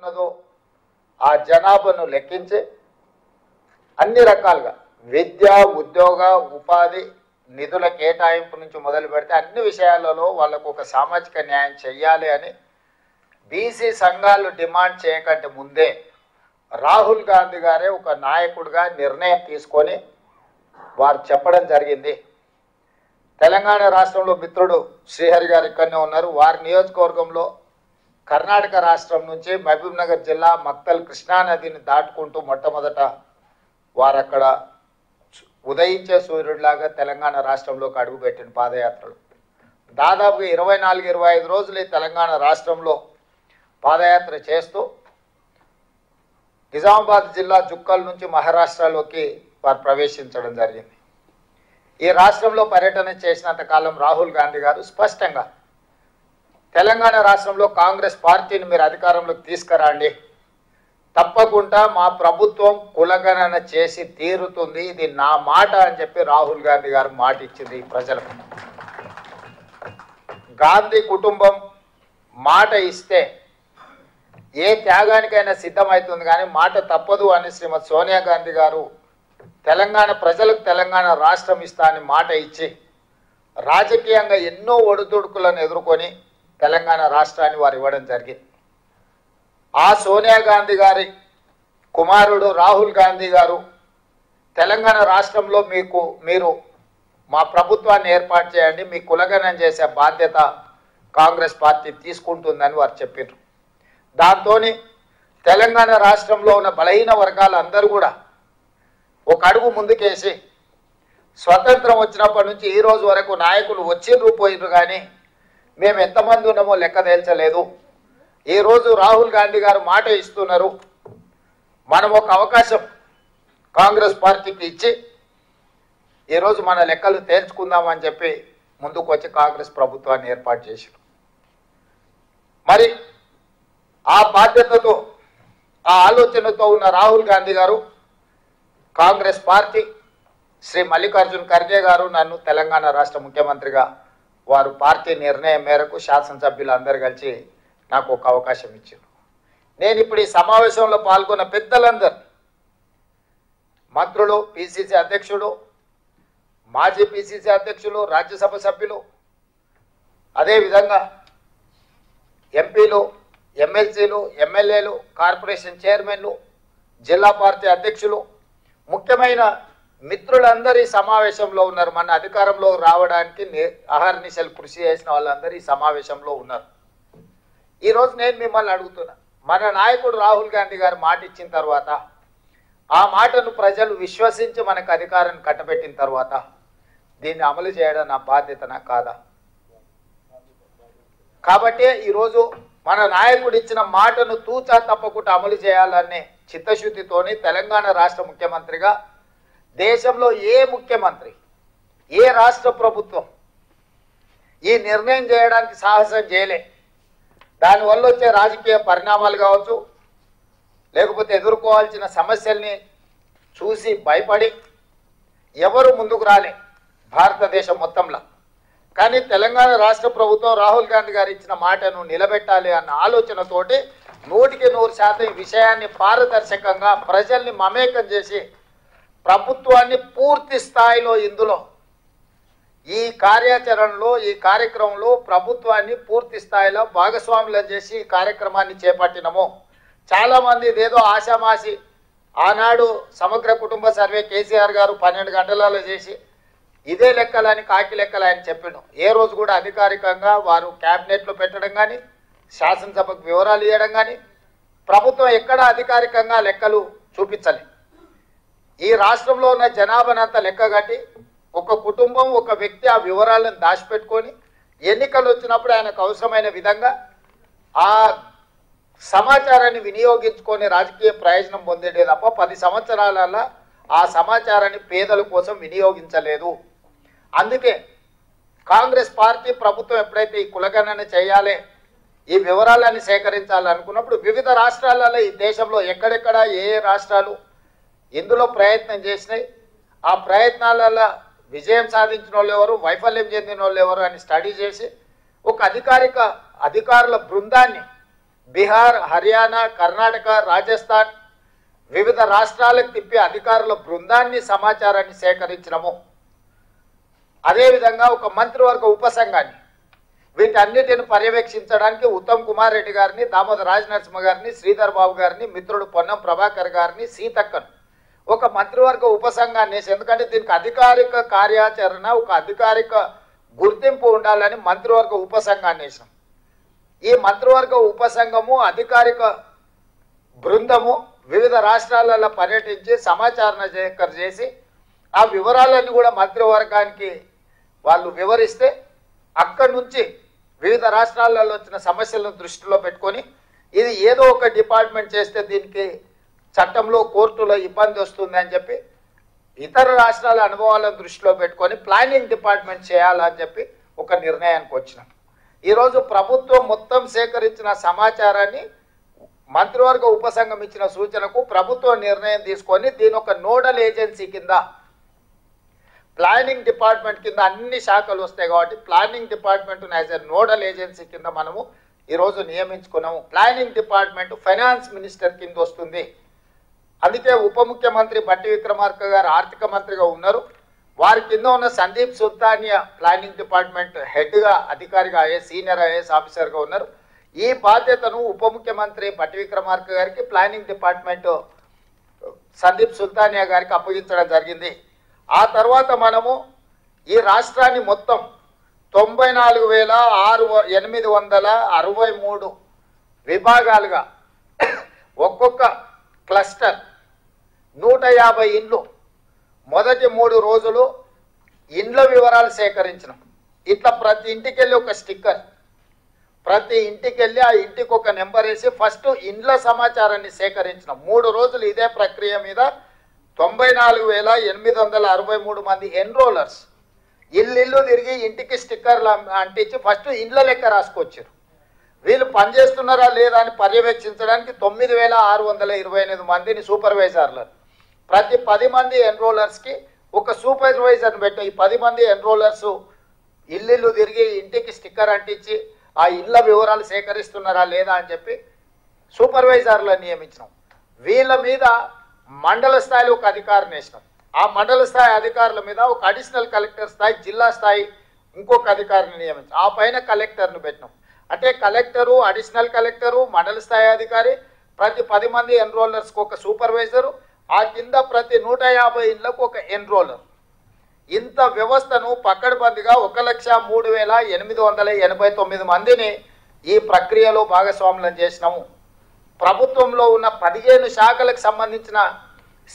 ఉన్నదో ఆ జనాభాను లెక్కించి అన్ని రకాలుగా విద్య, ఉద్యోగ, ఉపాధి నిధుల కేటాయింపు నుంచి మొదలు పెడితే అన్ని విషయాలలో వాళ్ళకు ఒక సామాజిక న్యాయం చేయాలి అని బీసీ సంఘాలు డిమాండ్ చేయకంటే ముందే రాహుల్ గాంధీ గారే ఒక నాయకుడిగా నిర్ణయం తీసుకొని వారు చెప్పడం జరిగింది. తెలంగాణ రాష్ట్రంలో మిత్రుడు శ్రీహరి గారు ఇక్కడనే ఉన్నారు. వారి నియోజకవర్గంలో కర్ణాటక రాష్ట్రం నుంచి మహబూబ్ నగర్ జిల్లా మక్తల్ కృష్ణానదిని దాటుకుంటూ మొట్టమొదట వారు అక్కడ ఉదయించే సూర్యుడిలాగా తెలంగాణ రాష్ట్రంలోకి అడుగుపెట్టిన పాదయాత్రలు దాదాపుగా 24-25 రోజులు ఈ తెలంగాణ రాష్ట్రంలో పాదయాత్ర చేస్తూ నిజామాబాద్ జిల్లా జుక్కల్ నుంచి మహారాష్ట్రలోకి వారు ప్రవేశించడం జరిగింది. ఈ రాష్ట్రంలో పర్యటన చేసినంత కాలం రాహుల్ గాంధీ గారు స్పష్టంగా తెలంగాణ రాష్ట్రంలో కాంగ్రెస్ పార్టీని మీరు అధికారంలోకి తీసుకురండి, తప్పకుండా మా ప్రభుత్వం కులగణన చేసి తీరుతుంది, ఇది నా మాట అని చెప్పి రాహుల్ గాంధీ గారు మాట ఇచ్చింది ప్రజలకు. గాంధీ కుటుంబం మాట ఇస్తే ఏ త్యాగానికైనా సిద్ధమవుతుంది, కానీ మాట తప్పదు అని శ్రీమతి సోనియా గాంధీ గారు తెలంగాణ ప్రజలకు తెలంగాణ రాష్ట్రం ఇస్తా అని మాట ఇచ్చి రాజకీయంగా ఎన్నో ఒడిదుడుకులను ఎదుర్కొని తెలంగాణ రాష్ట్రాన్ని వారు ఇవ్వడం జరిగింది. ఆ సోనియా గాంధీ గారి కుమారుడు రాహుల్ గాంధీ గారు తెలంగాణ రాష్ట్రంలో మీరు మా ప్రభుత్వాన్ని ఏర్పాటు చేయండి, మీ కులగణన చేసే బాధ్యత కాంగ్రెస్ పార్టీ తీసుకుంటుందని వారు చెప్పారు. దాంతో తెలంగాణ రాష్ట్రంలో ఉన్న బలహీన వర్గాలు అందరూ కూడా ఒక అడుగు ముందుకేసి స్వతంత్రం వచ్చినప్పటి నుంచి ఈ రోజు వరకు నాయకులు వచ్చిండ్రు పోయినరు, కానీ మేము ఎంతమంది ఉన్నామో లెక్క తేల్చలేదు. ఈరోజు రాహుల్ గాంధీ గారు మాట ఇస్తున్నారు, మనం ఒక అవకాశం కాంగ్రెస్ పార్టీకి ఇచ్చి ఈరోజు మన లెక్కలు తేల్చుకుందామని చెప్పి ముందుకు వచ్చి కాంగ్రెస్ ప్రభుత్వాన్ని ఏర్పాటు చేశారు. మరి ఆ బాధ్యతతో ఆ ఆలోచనతో ఉన్న రాహుల్ గాంధీ గారు కాంగ్రెస్ పార్టీ శ్రీ మల్లికార్జున్ ఖర్గే గారు నన్ను తెలంగాణ రాష్ట్ర ముఖ్యమంత్రిగా వారు పార్టీ నిర్ణయం మేరకు శాసనసభ్యులు అందరు కలిసి నాకు ఒక అవకాశం ఇచ్చారు. నేను ఇప్పుడు ఈ సమావేశంలో పాల్గొన్న పెద్దలందరూ మంత్రులు, పిసిసి అధ్యక్షుడు, మాజీ పిసిసి అధ్యక్షులు, రాజ్యసభ సభ్యులు, అదేవిధంగా ఎంపీలు, ఎమ్మెల్సీలు, ఎమ్మెల్యేలు, కార్పొరేషన్ చైర్మన్లు, జిల్లా పార్టీ అధ్యక్షులు, ముఖ్యమైన మిత్రులందరూ ఈ సమావేశంలో ఉన్నారు. మన అధికారంలో రావడానికి అహర్నిశలు కృషి చేసిన వాళ్ళందరూ ఈ సమావేశంలో ఉన్నారు. ఈరోజు నేను మిమ్మల్ని అడుగుతున్నా, మన నాయకుడు రాహుల్ గాంధీ గారు మాట ఇచ్చిన తర్వాత ఆ మాటను ప్రజలు విశ్వసించి మనకు అధికారాన్ని కట్టబెట్టిన తర్వాత దీన్ని అమలు చేయడం నా బాధ్యతనా కాదా? కాబట్టి ఈరోజు మన నాయకుడు ఇచ్చిన మాటను తూచా తప్పకుండా అమలు చేయాలనే చిత్తశుద్ధితోని తెలంగాణ రాష్ట్ర ముఖ్యమంత్రిగా దేశంలో ఏ ముఖ్యమంత్రి, ఏ రాష్ట్ర ప్రభుత్వం ఈ నిర్ణయం చేయడానికి సాహసం చేయలే. దానివల్ల వచ్చే రాజకీయ పరిణామాలు కావచ్చు, లేకపోతే ఎదుర్కోవాల్సిన సమస్యల్ని చూసి భయపడి ఎవరు ముందుకు రాలే భారతదేశం మొత్తంలో. కానీ తెలంగాణ రాష్ట్ర ప్రభుత్వం రాహుల్ గాంధీ గారు ఇచ్చిన మాటను నిలబెట్టాలి అన్న ఆలోచనతోటి 100% ఈ విషయాన్ని పారదర్శకంగా ప్రజల్ని మమేకం చేసి ప్రభుత్వాన్ని పూర్తి స్థాయిలో ఇందులో ఈ కార్యాచరణలో ఈ కార్యక్రమంలో ప్రభుత్వాన్ని పూర్తి స్థాయిలో భాగస్వాములను చేసి ఈ కార్యక్రమాన్ని చేపట్టినము. చాలామంది ఇదేదో ఆశామాసి ఆనాడు సమగ్ర కుటుంబ సర్వే కేసీఆర్ గారు 12 గంటలలో చేసి ఇదే లెక్కలని కాకి లెక్కలు ఆయన చెప్పాడు. ఏ రోజు కూడా అధికారికంగా వారు క్యాబినెట్లో పెట్టడం కానీ శాసనసభకు వివరాలు ఇవ్వడం కానీ ప్రభుత్వం ఎక్కడ అధికారికంగా లెక్కలు చూపించలే. ఈ రాష్ట్రంలో ఉన్న జనాభానంతా లెక్క కట్టి ఒక కుటుంబం, ఒక వ్యక్తి ఆ వివరాలను దాచిపెట్టుకొని ఎన్నికలు వచ్చినప్పుడు ఆయనకు అవసరమైన విధంగా ఆ సమాచారాన్ని వినియోగించుకొని రాజకీయ ప్రయోజనం పొందేదే తప్ప 10 సంవత్సరాలలో ఆ సమాచారాన్ని పేదల కోసం వినియోగించలేదు. అందుకే కాంగ్రెస్ పార్టీ ప్రభుత్వం ఎప్పుడైతే ఈ కులగణన చేయాలి, ఈ వివరాలను సేకరించాలనుకున్నప్పుడు వివిధ రాష్ట్రాలలో ఈ దేశంలో ఎక్కడెక్కడ ఏ రాష్ట్రాలు ఇందులో ప్రయత్నం చేసినాయి, ఆ ప్రయత్నాలలో విజయం సాధించిన వాళ్ళు ఎవరు, వైఫల్యం చెందిన వాళ్ళు ఎవరు అని స్టడీ చేసి ఒక అధికారుల బృందాన్ని బీహార్, హర్యానా, కర్ణాటక, రాజస్థాన్ వివిధ రాష్ట్రాలకు తిప్పి అధికారుల బృందాన్ని సమాచారాన్ని సేకరించినము. అదేవిధంగా ఒక మంత్రివర్గ ఉపసంఘాన్ని వీటన్నిటిని పర్యవేక్షించడానికి ఉత్తమ్ కుమార్ రెడ్డి గారిని, దామోదర్ రాజనరసింహ గారిని, శ్రీధర్ బాబు గారిని, మిత్రుడు పొన్నం ప్రభాకర్ గారిని, సీతక్కను ఒక మంత్రివర్గ ఉపసంఘాన్ని వేసి, ఎందుకంటే దీనికి అధికారిక కార్యాచరణ ఒక అధికారిక గుర్తింపు ఉండాలని మంత్రివర్గ ఉపసంఘాన్ని వేసినాం. ఈ మంత్రివర్గ ఉపసంఘము అధికారిక బృందము వివిధ రాష్ట్రాలలో పర్యటించి సమాచారణ సేకరణ చేసి ఆ వివరాలన్నీ కూడా మంత్రివర్గానికి వాళ్ళు వివరిస్తే అక్కడి నుంచి వివిధ రాష్ట్రాలలో వచ్చిన సమస్యలను దృష్టిలో పెట్టుకొని ఇది ఏదో ఒక డిపార్ట్మెంట్ చేస్తే దీనికి చట్టంలో కోర్టులో ఇబ్బంది వస్తుంది అని చెప్పి ఇతర రాష్ట్రాల అనుభవాలను దృష్టిలో పెట్టుకొని ప్లానింగ్ డిపార్ట్మెంట్ చేయాలని చెప్పి ఒక నిర్ణయానికి వచ్చినాం. ఈరోజు ప్రభుత్వం మొత్తం సేకరించిన సమాచారాన్ని మంత్రివర్గ ఉపసంఘం ఇచ్చిన సూచనకు ప్రభుత్వం నిర్ణయం తీసుకొని దీని ఒక నోడల్ ఏజెన్సీ కింద ప్లానింగ్ డిపార్ట్మెంట్ కింద అన్ని శాఖలు వస్తాయి కాబట్టి planning department as a nodal agency కింద మనము ఈరోజు నియమించుకున్నాము. ప్లానింగ్ డిపార్ట్మెంట్ ఫైనాన్స్ మినిస్టర్ కింద వస్తుంది. అందుకే ఉప ముఖ్యమంత్రి బట్టి విక్రమార్క గారు ఆర్థిక మంత్రిగా ఉన్నారు. వారి కింద ఉన్న సందీప్ సుల్తానియా ప్లానింగ్ డిపార్ట్మెంట్ హెడ్గా అధికారిగా సీనియర్ ఐఏఎస్ ఆఫీసర్గా ఉన్నారు. ఈ బాధ్యతను ఉప ముఖ్యమంత్రి బట్టి విక్రమార్క గారికి ప్లానింగ్ డిపార్ట్మెంట్ సందీప్ సుల్తానియా గారికి అప్పగించడం జరిగింది. ఆ తర్వాత మనము ఈ రాష్ట్రాన్ని మొత్తం 94,863 విభాగాలుగా ఒక్కొక్క క్లస్టర్ 150 ఇండ్లు మొదటి 3 రోజులు ఇండ్ల వివరాలు సేకరించినాం. ఇట్లా ప్రతి ఇంటికి వెళ్ళి ఒక స్టిక్కర్, ప్రతి ఇంటికి వెళ్ళి ఆ ఇంటికి ఒక నెంబర్ వేసి ఫస్ట్ ఇండ్ల సమాచారాన్ని సేకరించినాం. 3 రోజులు ఇదే ప్రక్రియ మీద 94,863 మంది ఎన్రోలర్స్ ఇల్లు తిరిగి ఇంటికి స్టిక్కర్లు అంటించి ఫస్ట్ ఇండ్ల లెక్క రాసుకొచ్చారు. వీళ్ళు పనిచేస్తున్నారా లేదా అని పర్యవేక్షించడానికి 9,628 మందిని సూపర్వైజర్లను ప్రతి 10 మంది ఎన్రోలర్స్కి ఒక సూపర్వైజర్ని పెట్టాం. ఈ 10 మంది ఎన్రోలర్స్ ఇల్లు తిరిగి ఇంటికి స్టిక్కర్ అంటించి ఆ ఇళ్ళ వివరాలు సేకరిస్తున్నారా లేదా అని చెప్పి సూపర్వైజర్లను నియమించినాం. వీళ్ళ మీద మండల స్థాయిలో ఒక అధికారిని వేసినాం. ఆ మండల స్థాయి అధికారుల మీద ఒక అడిషనల్ కలెక్టర్ స్థాయి, జిల్లా స్థాయి ఇంకొక అధికారిని నియమించాం. ఆ పైన కలెక్టర్ను పెట్టినాం. అంటే కలెక్టరు, అడిషనల్ కలెక్టరు, మండల స్థాయి అధికారి, ప్రతి 10 మంది ఎన్రోలర్స్కి ఒక సూపర్వైజరు, ఆ కింద ప్రతి 150 ఇళ్లకు ఒక ఎన్రోలర్. ఇంత వ్యవస్థను పక్కడబందిగా 1,03,889 మందిని ఈ ప్రక్రియలో భాగస్వాములను చేసినాము. ప్రభుత్వంలో ఉన్న 15 శాఖలకు సంబంధించిన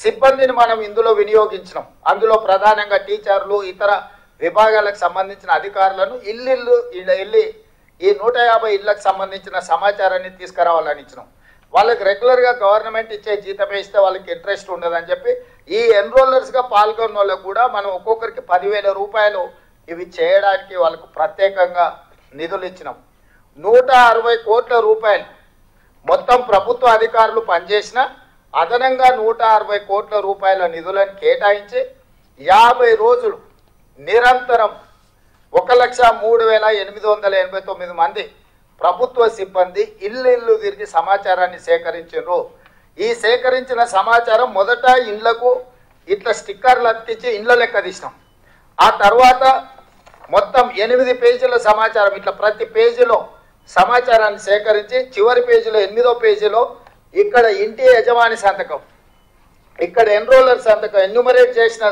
సిబ్బందిని మనం ఇందులో వినియోగించినాం. అందులో ప్రధానంగా టీచర్లు, ఇతర విభాగాలకు సంబంధించిన అధికారులను వెళ్ళి ఈ 150 ఇళ్లకు సంబంధించిన సమాచారాన్ని తీసుకురావాలని ఇచ్చినాం. వాళ్ళకి రెగ్యులర్గా గవర్నమెంట్ ఇచ్చే జీతమే ఇస్తే వాళ్ళకి ఇంట్రెస్ట్ ఉండదని చెప్పి ఈ ఎన్రోలర్స్గా పాల్గొన్న వాళ్ళకు కూడా మనం ఒక్కొక్కరికి 10,000 రూపాయలు ఇవి చేయడానికి వాళ్ళకు ప్రత్యేకంగా నిధులు ఇచ్చినాం. 160 కోట్ల రూపాయలు మొత్తం ప్రభుత్వ అధికారులు పనిచేసిన అదనంగా 160 కోట్ల రూపాయల నిధులను కేటాయించి 50 రోజులు నిరంతరం 1,03,889 మంది ప్రభుత్వ సిబ్బంది ఇల్లు తిరిగి సమాచారాన్ని సేకరించారు. ఈ సేకరించిన సమాచారం మొదట ఇండ్లకు ఇట్లా స్టిక్కర్లు అతికించి ఇండ్ల లెక్క తీసినాం. ఆ తర్వాత మొత్తం 8 పేజీల సమాచారం ఇట్లా ప్రతి పేజీలో సమాచారాన్ని సేకరించి చివరి పేజీలో 8వ పేజీలో ఇక్కడ ఇంటి యజమాని సంతకం, ఇక్కడ ఎన్రోలర్ సంతకం, ఎన్యూమరేట్ చేసిన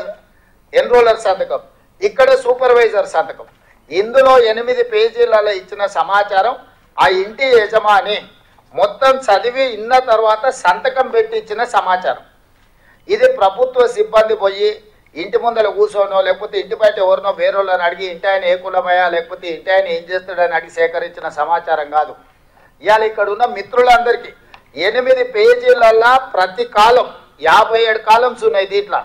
ఎన్రోలర్ సంతకం, ఇక్కడ సూపర్వైజర్ సంతకం. ఇందులో 8 పేజీలలో ఇచ్చిన సమాచారం ఆ ఇంటి యజమాని మొత్తం చదివి ఇన్న తర్వాత సంతకం పెట్టి ఇచ్చిన సమాచారం. ఇది ప్రభుత్వ సిబ్బంది పోయి ఇంటి ముందర కూర్చోనో లేకపోతే ఇంటి బయట ఎవరినో వేరేళ్ళని అడిగి ఇంటి ఆయన ఏ కులమయ్యా లేకపోతే ఇంటి ఆయన ఏం చేస్తాడని అడిగి సేకరించిన సమాచారం కాదు. ఇవాళ ఇక్కడ ఉన్న మిత్రులందరికీ 8 పేజీలల్లా ప్రతి కాలం 57 కాలమ్స్ ఉన్నాయి. దీంట్లో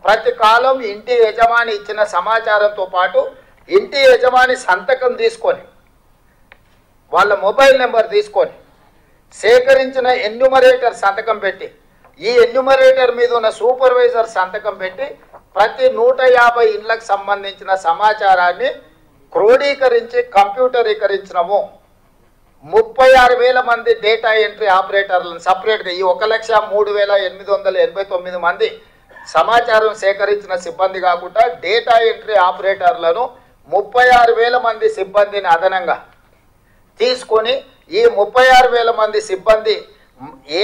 ప్రతి కాలం ఇంటి యజమాని ఇచ్చిన సమాచారంతో పాటు ఇంటి యజమాని సంతకం తీసుకొని వాళ్ళ మొబైల్ నెంబర్ తీసుకొని సేకరించిన ఎన్యూమరేటర్ సంతకం పెట్టి ఈ ఎన్యూమరేటర్ మీద ఉన్న సూపర్వైజర్ సంతకం పెట్టి ప్రతి 150 ఇళ్లకు సంబంధించిన సమాచారాన్ని క్రోడీకరించి కంప్యూటరీకరించినము. 36,000 మంది డేటా ఎంట్రీ ఆపరేటర్లను సపరేట్గా ఈ 1,03,889 మంది సమాచారం సేకరించిన సిబ్బంది కాకుండా డేటా ఎంట్రీ ఆపరేటర్లను 36,000 మంది సిబ్బందిని అదనంగా తీసుకొని ఈ 36,000 మంది సిబ్బంది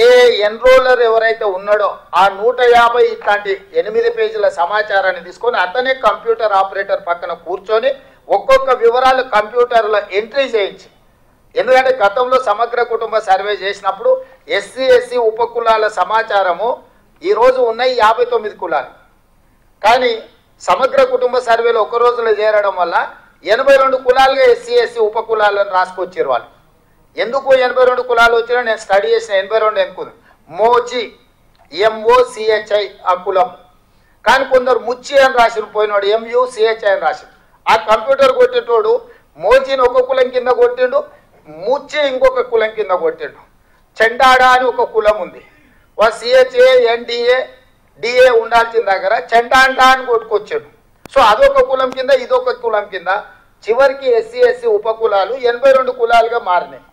ఏ ఎన్రోలర్ ఎవరైతే ఉన్నాడో ఆ 150 ఇట్లాంటి 8 పేజీల సమాచారాన్ని తీసుకొని అతనే కంప్యూటర్ ఆపరేటర్ పక్కన కూర్చొని ఒక్కొక్క వివరాలు కంప్యూటర్లో ఎంట్రీ చేయించి, ఎందుకంటే గతంలో సమగ్ర కుటుంబ సర్వే చేసినప్పుడు ఎస్సీ ఎస్సీ ఉపకులాల సమాచారము ఈరోజు ఉన్నాయి 59 కులాలు, కానీ సమగ్ర కుటుంబ సర్వేలో ఒక రోజులో చేరడం వల్ల 82 కులాలుగా ఎస్సీ ఎస్సీ ఉపకులాలను రాసుకొచ్చారు వాళ్ళు. ఎందుకు 82 కులాలు వచ్చినా నేను స్టడీ చేసిన 82 ఎందుకు మోచి MOCHI ఆ కులం, కానీ కొందరు ముచ్చి అని రాసిన పోయినాడు MUCHI అని రాసిన. ఆ కంప్యూటర్ కొట్టేటోడు మోచిని ఒక కులం కింద కొట్టిండు, ముచ్చి ఇంకొక కులం కింద కొట్టిండు. చెండాడ అని ఒక కులం ఉంది, CHA NDA DA ఉండాల్సిన దగ్గర చెండాండా అని కొట్టుకొచ్చాడు. సో అదొక కులం కింద ఇదొక కులం కింద చివరికి ఎస్సీ ఎస్సీ ఉపకులాలు 82 కులాలుగా మారినాయి.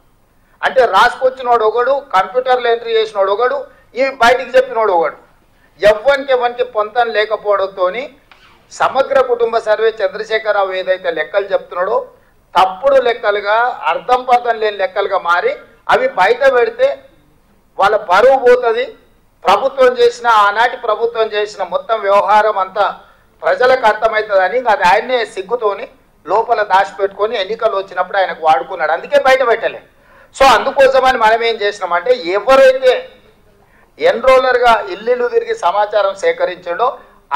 అంటే రాసుకొచ్చినోడు ఒకడు, కంప్యూటర్లో ఎంట్రీ చేసినోడు ఒకడు, ఇవి బయటికి చెప్పినోడు ఒకడు. ఎవరికి పొంతం లేకపోవడంతో సమగ్ర కుటుంబ సర్వే చంద్రశేఖరరావు ఏదైతే లెక్కలు చెప్తున్నాడో తప్పుడు లెక్కలుగా అర్థం పర్థం లేని లెక్కలుగా మారి అవి బయట పెడితే వాళ్ళ బరువు పోతుంది. ప్రభుత్వం చేసిన ఆనాటి ప్రభుత్వం చేసిన మొత్తం వ్యవహారం అంతా ప్రజలకు అర్థమవుతుందని అది ఆయన్నే సిగ్గుతోని లోపల దాచిపెట్టుకొని ఎన్నికలు వచ్చినప్పుడు ఆయనకు వాడుకున్నాడు, అందుకే బయట పెట్టలే. సో అందుకోసమని మనం ఏం చేసినామంటే ఎవరైతే ఎన్రోలర్గా ఇల్లు తిరిగి సమాచారం సేకరించాడో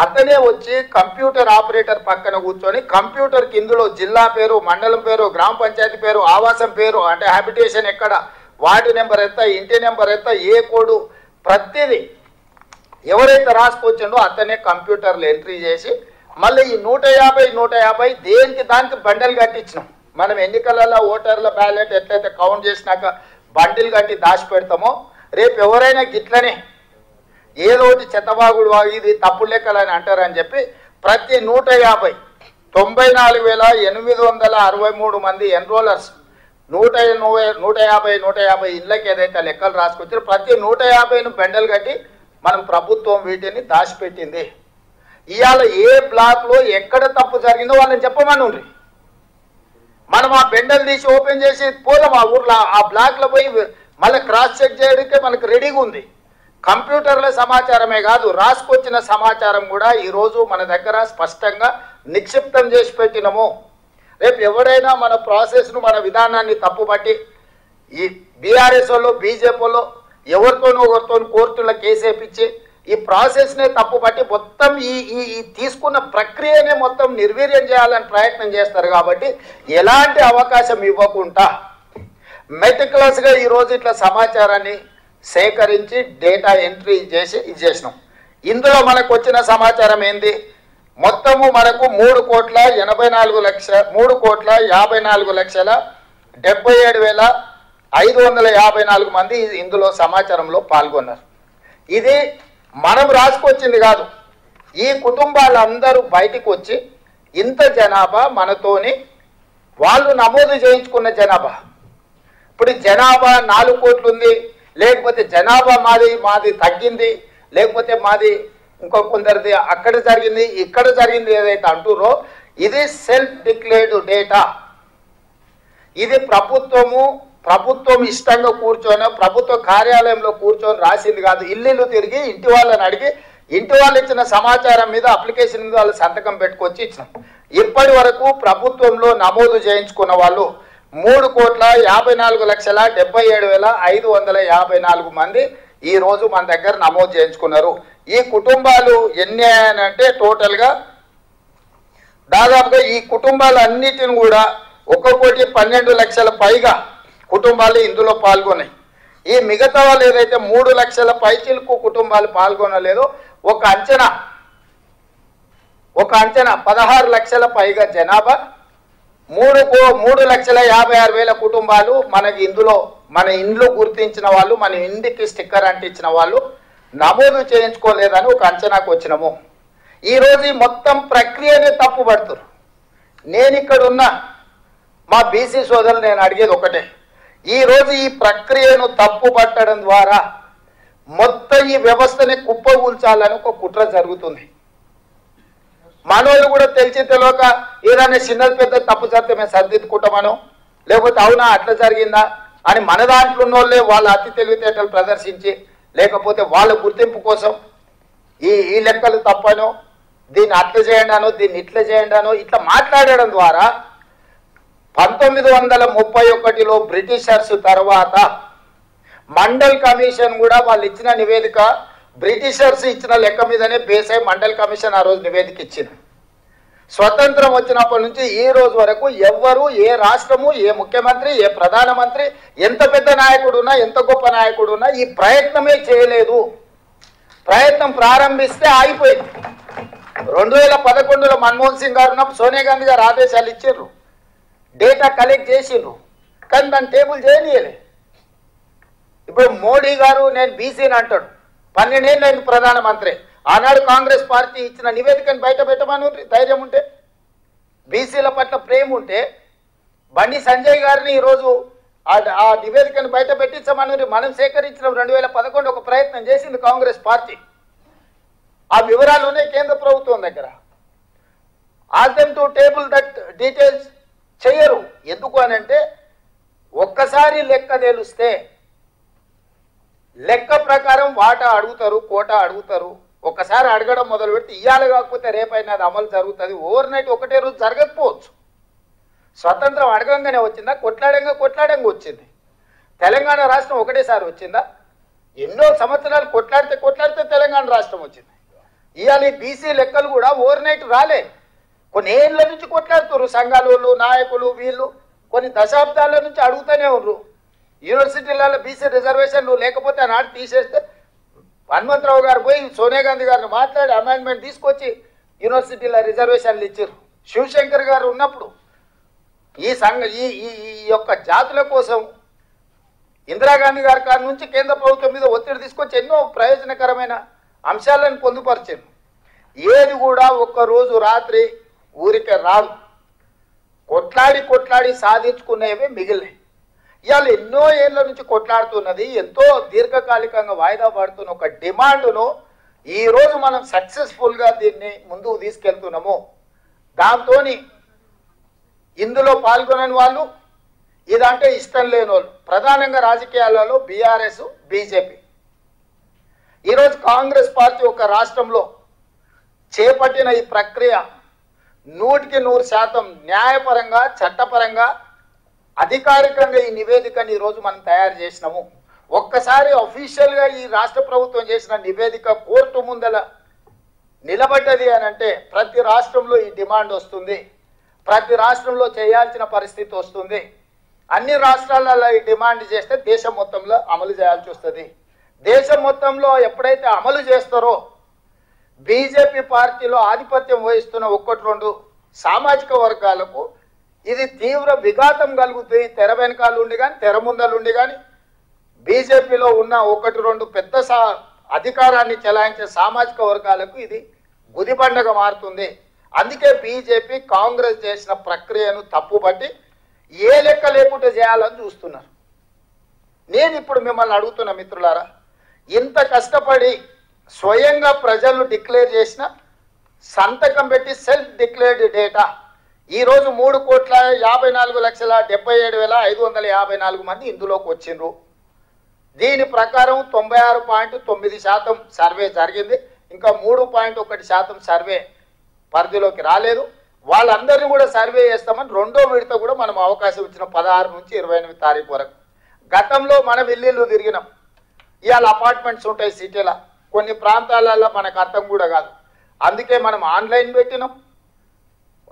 అతనే వచ్చి కంప్యూటర్ ఆపరేటర్ పక్కన కూర్చొని కంప్యూటర్కి ఇందులో జిల్లా పేరు, మండలం పేరు, గ్రామ పంచాయతీ పేరు, ఆవాసం పేరు, అంటే హ్యాబిటేషన్ ఎక్కడ, వార్డు నెంబర్ ఎంత, ఇంటి నెంబర్ ఎంత, ఏ కోడు, ప్రతిదీ ఎవరైతే రాసుకొచ్చిండో అతనే కంప్యూటర్లో ఎంట్రీ చేసి మళ్ళీ ఈ 150 దేనికి దానికి బండలు కట్టించినాం. మనం ఎన్నికలలో ఓటర్ల బ్యాలెట్ ఎట్లయితే కౌంట్ చేసినాక బండిల్ కట్టి దాచి పెడతామో రేపు ఎవరైనా గిట్లనే ఏదో ఒకటి చెత్తబాగుడు ఇది తప్పు లెక్కలని అంటారని చెప్పి ప్రతి 94,863 మంది ఎన్రోలర్స్ 150 ఇళ్ళకి ఏదైతే లెక్కలు రాసుకొచ్చారో ప్రతి 150ను బెండలు కట్టి మనం ప్రభుత్వం వీటిని దాచిపెట్టింది. ఇవాళ ఏ బ్లాక్లో ఎక్కడ తప్పు జరిగిందో వాళ్ళని చెప్పమనుండ్రి, మనం ఆ బెండలు తీసి ఓపెన్ చేసి పోదాం ఆ ఊర్లో ఆ బ్లాక్లో పోయి మళ్ళీ క్రాస్ చెక్ చేయడానికే మనకు రెడీగా ఉంది. కంప్యూటర్ల సమాచారమే కాదు రాసుకొచ్చిన సమాచారం కూడా ఈరోజు మన దగ్గర స్పష్టంగా నిక్షిప్తం చేసి పెట్టినము. రేపు ఎవరైనా మన ప్రాసెస్ను మన విధానాన్ని తప్పుపట్టి ఈ బీఆర్ఎస్ వాళ్ళు బీజేపీ వాళ్ళు ఎవరితోనో కోర్టులో కేసు వేయించి ఈ ప్రాసెస్నే తప్పుపట్టి మొత్తం ఈ తీసుకున్న ప్రక్రియనే మొత్తం నిర్వీర్యం చేయాలని ప్రయత్నం చేస్తారు. కాబట్టి ఎలాంటి అవకాశం ఇవ్వకుండా మెటిక్యులస్గా ఈరోజు ఇట్లా సమాచారాన్ని సేకరించి డేటా ఎంట్రీ చేసి ఇది చేసినాం. ఇందులో మనకు వచ్చిన సమాచారం ఏంది, మొత్తము మనకు 3,54,74,554 మంది ఇందులో సమాచారంలో పాల్గొన్నారు. ఇది మనం రాసుకొచ్చింది కాదు, ఈ కుటుంబాలందరూ బయటికి వచ్చి ఇంత జనాభా మనతోని వాళ్ళు నమోదు చేయించుకున్న జనాభా. ఇప్పుడు జనాభా 4 కోట్లు ఉంది, లేకపోతే జనాభా మాది తగ్గింది, లేకపోతే మాది ఇంకో కొందరిది అక్కడ జరిగింది ఇక్కడ జరిగింది ఏదైతే అంటురో ఇది సెల్ఫ్ డిక్లేర్డ్ డేటా. ఇది ప్రభుత్వం ఇష్టంగా కూర్చొని ప్రభుత్వ కార్యాలయంలో కూర్చొని రాసింది కాదు. ఇల్లు తిరిగి ఇంటి వాళ్ళని అడిగి ఇంటి వాళ్ళు ఇచ్చిన సమాచారం మీద అప్లికేషన్ మీద వాళ్ళు సంతకం పెట్టుకొచ్చి ఇచ్చినాం. ఇప్పటి వరకు ప్రభుత్వంలో నమోదు చేయించుకున్న వాళ్ళు 3,54,77,554 మంది ఈ రోజు మన దగ్గర నమోదు చేయించుకున్నారు. ఈ కుటుంబాలు ఎన్ని అయ్యాయంటే టోటల్గా దాదాపుగా ఈ కుటుంబాలన్నిటిని కూడా 1,12,00,000 పైగా కుటుంబాలు ఇందులో పాల్గొన్నాయి. ఈ మిగతా వాళ్ళు ఏదైతే 3 లక్షల పైచిలకు కుటుంబాలు పాల్గొనలేదో ఒక అంచనా 16 లక్షల పైగా జనాభా 3,56,000 కుటుంబాలు మనకి ఇందులో మన ఇండ్లు గుర్తించిన వాళ్ళు, మన ఇంటికి స్టిక్కర్ అంటించిన వాళ్ళు నమోదు చేయించుకోలేదని ఒక అంచనాకు వచ్చినాము. ఈరోజు ఈ మొత్తం ప్రక్రియనే తప్పు పడుతున్నారు. నేను ఇక్కడ ఉన్న మా బీసీ సోదరులు నేను అడిగేది ఒకటే, ఈరోజు ఈ ప్రక్రియను తప్పు పట్టడం ద్వారా మొత్తం ఈ వ్యవస్థని కుప్పకూల్చాలని ఒక కుట్ర జరుగుతుంది. మనోళ్ళు కూడా తెలిసి తెలియక ఏదైనా చిన్నది పెద్ద తప్పు చేస్తే మేము సరిదిద్దుకుంటామనో, లేకపోతే అవునా అట్లా జరిగిందా అని మన దాంట్లో ఉన్నోళ్ళే వాళ్ళ అతి తెలివితేటలు ప్రదర్శించి, లేకపోతే వాళ్ళ గుర్తింపు కోసం ఈ లెక్కలు తప్పనో, దీన్ని అట్లా చేయండి అనో, దీన్ని ఇట్లా చేయండి అనో ఇట్లా మాట్లాడడం ద్వారా 1931లో బ్రిటిషర్స్ తర్వాత మండల్ కమిషన్ కూడా వాళ్ళు ఇచ్చిన నివేదిక, బ్రిటిషర్స్ ఇచ్చిన లెక్క మీదనే బేస్ అయి మండల్ కమిషన్ ఆ రోజు నివేదిక ఇచ్చింది. స్వతంత్రం వచ్చినప్పటి నుంచి ఈ రోజు వరకు ఎవ్వరు, ఏ రాష్ట్రము, ఏ ముఖ్యమంత్రి, ఏ ప్రధానమంత్రి, ఎంత పెద్ద నాయకుడున్నా, ఎంత గొప్ప నాయకుడున్నా ఈ ప్రయత్నమే చేయలేదు. ప్రయత్నం ప్రారంభిస్తే ఆగిపోయింది. 2011లో మన్మోహన్ సింగ్ గారు ఉన్నప్పుడు సోనియా గాంధీ గారు ఆదేశాలు ఇచ్చారు, డేటా కలెక్ట్ చేసిండ్రు, కానీ దాన్ని టేబుల్ చేయనీయలే. ఇప్పుడు మోడీ గారు నేను బీసీని అంటాడు, 12 ఏళ్ళు ఆయన ప్రధానమంత్రి. ఆనాడు కాంగ్రెస్ పార్టీ ఇచ్చిన నివేదికను బయట పెట్టమని ధైర్యం ఉంటే, బీసీల పట్ల ప్రేమ ఉంటే బండి సంజయ్ గారిని ఈరోజు ఆ నివేదికను బయట పెట్టించమని మనం సేకరించిన 2011 ఒక ప్రయత్నం చేసింది కాంగ్రెస్ పార్టీ. ఆ వివరాలు ఉన్నాయి కేంద్ర ప్రభుత్వం దగ్గర. Ask them to table that details చెయ్యరు. ఎందుకు అని అంటే ఒక్కసారి లెక్క తెలిస్తే లెక్క ప్రకారం వాటా అడుగుతారు, కోటా అడుగుతారు. ఒక్కసారి అడగడం మొదలు పెడితే ఇయ్యాలి కాకపోతే రేపైనా అది అమలు జరుగుతుంది. ఓవర్ నైట్ ఒకటే రోజు జరగకపోవచ్చు. స్వతంత్రం అడగంగానే వచ్చిందా? కొట్లాడంగా వచ్చింది. తెలంగాణ రాష్ట్రం ఒకటేసారి వచ్చిందా? ఎన్నో సంవత్సరాలు కొట్లాడితే తెలంగాణ రాష్ట్రం వచ్చింది. ఇవాళ ఈ బీసీ లెక్కలు కూడా ఓవర్ నైట్ రాలే. కొన్ని ఏళ్ళ నుంచి కొట్లాడుతున్నారు సంఘాలు, నాయకులు, వీళ్ళు కొన్ని దశాబ్దాల నుంచి అడుగుతూనే ఉన్నారు. యూనివర్సిటీలలో బీసీ రిజర్వేషన్లు లేకపోతే ఆనాడు తీసేస్తే హనుమంతరావు గారు పోయి సోనియా గాంధీ గారిని మాట్లాడి అమెండ్మెంట్ తీసుకొచ్చి యూనివర్సిటీల రిజర్వేషన్లు ఇచ్చారు. శివశంకర్ గారు ఉన్నప్పుడు ఈ యొక్క జాతుల కోసం ఇందిరాగాంధీ గారి కాడి నుంచి కేంద్ర ప్రభుత్వం మీద ఒత్తిడి తీసుకొచ్చి ఎన్నో ప్రయోజనకరమైన అంశాలను పొందుపరిచారు. ఏది కూడా ఒక్కరోజు రాత్రి ఊరికే రాదు. కొట్లాడి సాధించుకునేవి మిగిలినాయి. ఇవాళ ఎన్నో ఏళ్ళ నుంచి కొట్లాడుతున్నది, ఎంతో దీర్ఘకాలికంగా వాయిదా పడుతున్న ఒక డిమాండ్ను ఈరోజు మనం సక్సెస్ఫుల్గా దీన్ని ముందుకు తీసుకెళ్తున్నాము. దాంతో ఇందులో పాల్గొనని వాళ్ళు, ఇదంటే ఇష్టం లేని వాళ్ళు, ప్రధానంగా రాజకీయాలలో బీఆర్ఎస్, బీజేపీ. ఈరోజు కాంగ్రెస్ పార్టీ ఒక రాష్ట్రంలో చేపట్టిన ఈ ప్రక్రియ 100% న్యాయపరంగా, చట్టపరంగా, అధికారికంగా ఈ నివేదికని ఈరోజు మనం తయారు చేసినాము. ఒక్కసారి అఫీషియల్గా ఈ రాష్ట్ర ప్రభుత్వం చేసిన నివేదిక కోర్టు ముందల నిలబడ్డది అని అంటే ప్రతి రాష్ట్రంలో ఈ డిమాండ్ వస్తుంది, ప్రతి రాష్ట్రంలో చేయాల్సిన పరిస్థితి వస్తుంది. అన్ని రాష్ట్రాలలో ఈ డిమాండ్ చేస్తే దేశం మొత్తంలో అమలు చేయాల్సి వస్తుంది. దేశం మొత్తంలో ఎప్పుడైతే అమలు చేస్తారో బీజేపీ పార్టీలో ఆధిపత్యం వహిస్తున్న 1-2 సామాజిక వర్గాలకు ఇది తీవ్ర విఘాతం కలుగుతుంది. తెర వెనకాల ఉండి కానీ, తెర ముందలుండి కానీ బీజేపీలో ఉన్న 1-2 పెద్ద అధికారాన్ని చెలాయించే సామాజిక వర్గాలకు ఇది గుదిబండగా మారుతుంది. అందుకే బీజేపీ కాంగ్రెస్ చేసిన ప్రక్రియను తప్పుపట్టి ఏ లెక్క లేకుండా చేయాలని చూస్తున్నారు. నేను ఇప్పుడు మిమ్మల్ని అడుగుతున్న మిత్రులారా, ఇంత కష్టపడి స్వయంగా ప్రజలు డిక్లేర్ చేసిన సంతకం పెట్టి సెల్ఫ్ డిక్లేర్డ్ డేటా ఈరోజు 3,54,77,554 మంది ఇందులోకి వచ్చిండ్రు. దీని ప్రకారం 96.9% సర్వే జరిగింది. ఇంకా 3.1% సర్వే పరిధిలోకి రాలేదు. వాళ్ళందరినీ కూడా సర్వే చేస్తామని 2వ విడత కూడా మనం అవకాశం ఇచ్చిన 16 నుంచి 28 తారీఖు వరకు. గతంలో మనం ఇల్లు తిరిగినాం. ఇవాళ అపార్ట్మెంట్స్ ఉంటాయి సిటీలో, కొన్ని ప్రాంతాలలో మనకు అర్థం కూడా కాదు. అందుకే మనం ఆన్లైన్ పెట్టినాం,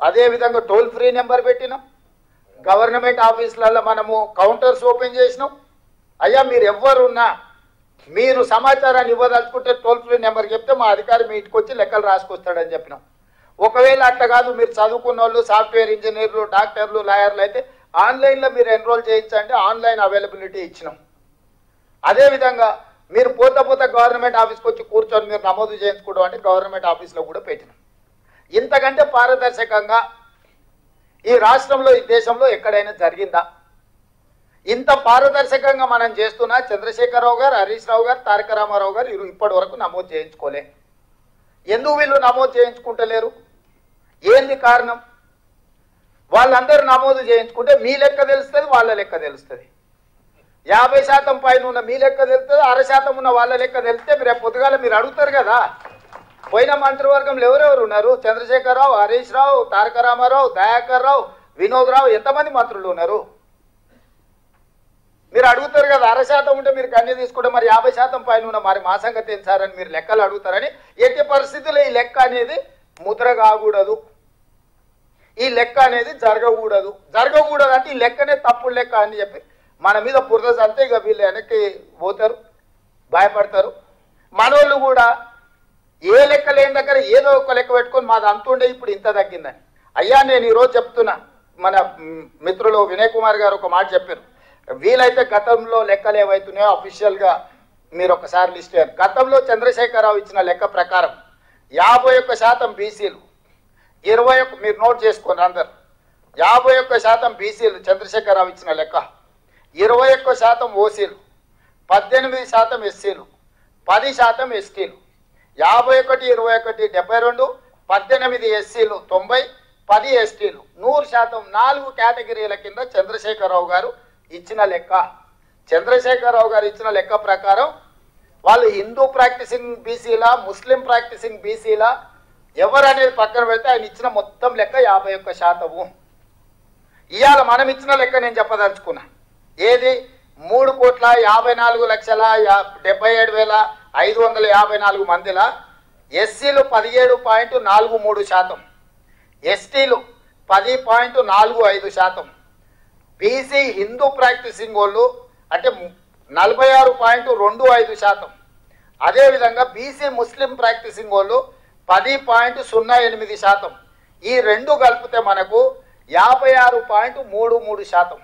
అదేవిధంగా టోల్ ఫ్రీ నెంబర్ పెట్టినాం, గవర్నమెంట్ ఆఫీసులలో మనము కౌంటర్స్ ఓపెన్ చేసినాం. అయ్యా మీరు ఎవరున్నా మీరు సమాచారాన్ని ఇవ్వదలుచుకుంటే టోల్ ఫ్రీ నెంబర్ చెప్తే మా అధికారి మీ ఇంటికి వచ్చి లెక్కలు రాసుకొస్తాడని చెప్పినాం. ఒకవేళ అట్లా కాదు, మీరు చదువుకున్న వాళ్ళు, సాఫ్ట్వేర్ ఇంజనీర్లు, డాక్టర్లు, లాయర్లు అయితే ఆన్లైన్లో మీరు ఎన్రోల్ చేయించండి, ఆన్లైన్ అవైలబిలిటీ ఇచ్చినాం. అదేవిధంగా మీరు పోతా గవర్నమెంట్ ఆఫీస్కి వచ్చి కూర్చొని మీరు నమోదు చేయించుకోవడం అంటే గవర్నమెంట్ ఆఫీస్లో కూడా పెట్టినాం. ఇంతకంటే పారదర్శకంగా ఈ రాష్ట్రంలో, ఈ దేశంలో ఎక్కడైనా జరిగిందా? ఇంత పారదర్శకంగా మనం చేస్తున్నా చంద్రశేఖరరావు గారు, హరీష్ రావు గారు, తారక రామారావు గారు ఇప్పటి వరకు నమోదు చేయించుకోలే. ఎందుకు వీళ్ళు నమోదు చేయించుకుంటలేరు? ఏంది కారణం? వాళ్ళందరూ నమోదు చేయించుకుంటే మీ లెక్క తెలుస్తుంది, వాళ్ళ లెక్క తెలుస్తుంది. 50% పైన ఉన్న మీ లెక్క తెలుస్తుంది, 60% ఉన్న వాళ్ళ లెక్క తెలిస్తే రేపు పొద్దుగాల మీరు అడుగుతారు కదా. పోయిన మంత్రివర్గంలో ఎవరెవరు ఉన్నారు? చంద్రశేఖరరావు, హరీష్ రావు, తారక రామారావు, దయాకర్ రావు, వినోద్ రావు, ఎంతమంది మంత్రులు ఉన్నారు? మీరు అడుగుతారు కదా. 60% ఉంటే మీరు కన్య తీసుకుంటే మరి 50% పైన ఉన్న మరి మా సంగతి ఏం సార్ అని మీరు లెక్కలు అడుగుతారని. ఎట్టి పరిస్థితుల్లో ఈ లెక్క అనేది ముద్ర కాకూడదు, ఈ లెక్క అనేది జరగకూడదు. జరగకూడదు అంటే ఈ లెక్కనే తప్పుడు లెక్క అని చెప్పి మన మీద బురద చల్లితే ఇక వీళ్ళు వెనక్కి పోతారు, భయపడతారు. మనోళ్ళు కూడా ఏ లెక్క లేని దగ్గర ఏదో ఒక లెక్క పెట్టుకొని మాది అంతుండే ఇప్పుడు ఇంత తగ్గిందని. అయ్యా నేను ఈరోజు చెప్తున్నా, మన మిత్రులు వినయ్ కుమార్ గారు ఒక మాట చెప్పారు. వీలైతే గతంలో లెక్కలు ఏవైతున్నాయో అఫీషియల్గా మీరు ఒకసారి లిస్ట్ చేయాలి. గతంలో చంద్రశేఖరరావు ఇచ్చిన లెక్క ప్రకారం 51% బీసీలు, 21 మీరు నోట్ చేసుకోండి అందరు, 51% బీసీలు చంద్రశేఖరరావు ఇచ్చిన లెక్క, 21% ఓసీలు, 18% ఎస్సీలు, 10% ఎస్టీలు, 51, 21, 72, 18 ఎస్సీలు, 90, 10 ఎస్టీలు, 100%. 4 కేటగిరీల కింద చంద్రశేఖరరావు గారు ఇచ్చిన లెక్క. చంద్రశేఖరరావు గారు ఇచ్చిన లెక్క ప్రకారం వాళ్ళు హిందూ ప్రాక్టీసింగ్ బీసీలా, ముస్లిం ప్రాక్టీసింగ్ బీసీలా ఎవరనేది పక్కన పెడితే ఆయన ఇచ్చిన మొత్తం లెక్క 51%. ఇవాళ మనం ఇచ్చిన లెక్క నేను చెప్పదలుచుకున్నా. ఏది? 3,57,554 మందిలా ఎస్సీలు 17.43%, ఎస్టీలు 10.45%, బీసీ హిందూ ప్రాక్టీసింగ్ వాళ్ళు అంటే 46.25%, అదేవిధంగా బీసీ ముస్లిం ప్రాక్టీసింగ్ వాళ్ళు 10.08%. ఈ రెండు కలిపితే మనకు 56.33%.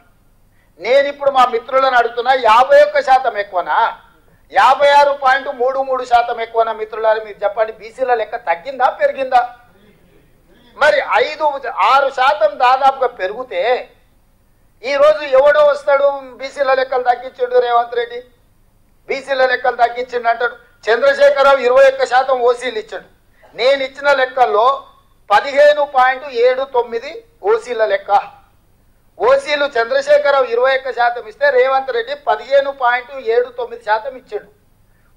నేను ఇప్పుడు మా మిత్రులను అడుగుతున్నా, 51% ఎక్కువనా 56.33% ఎక్కువనా? మిత్రులారు మీరు చెప్పండి, బీసీల లెక్క తగ్గిందా పెరిగిందా? మరి 5-6% దాదాపుగా పెరిగితే ఈరోజు ఎవడో వస్తాడు బీసీల లెక్కలు తగ్గించాడు రేవంత్ రెడ్డి, బీసీల లెక్కలు తగ్గించిండు అంటాడు. చంద్రశేఖరరావు 21% ఓసీలు ఇచ్చాడు. నేను ఇచ్చిన లెక్కల్లో 15.79 ఓసీల లెక్క. ఓసీలు చంద్రశేఖరరావు 21% ఇస్తే రేవంత్ రెడ్డి 15.79% ఇచ్చాడు.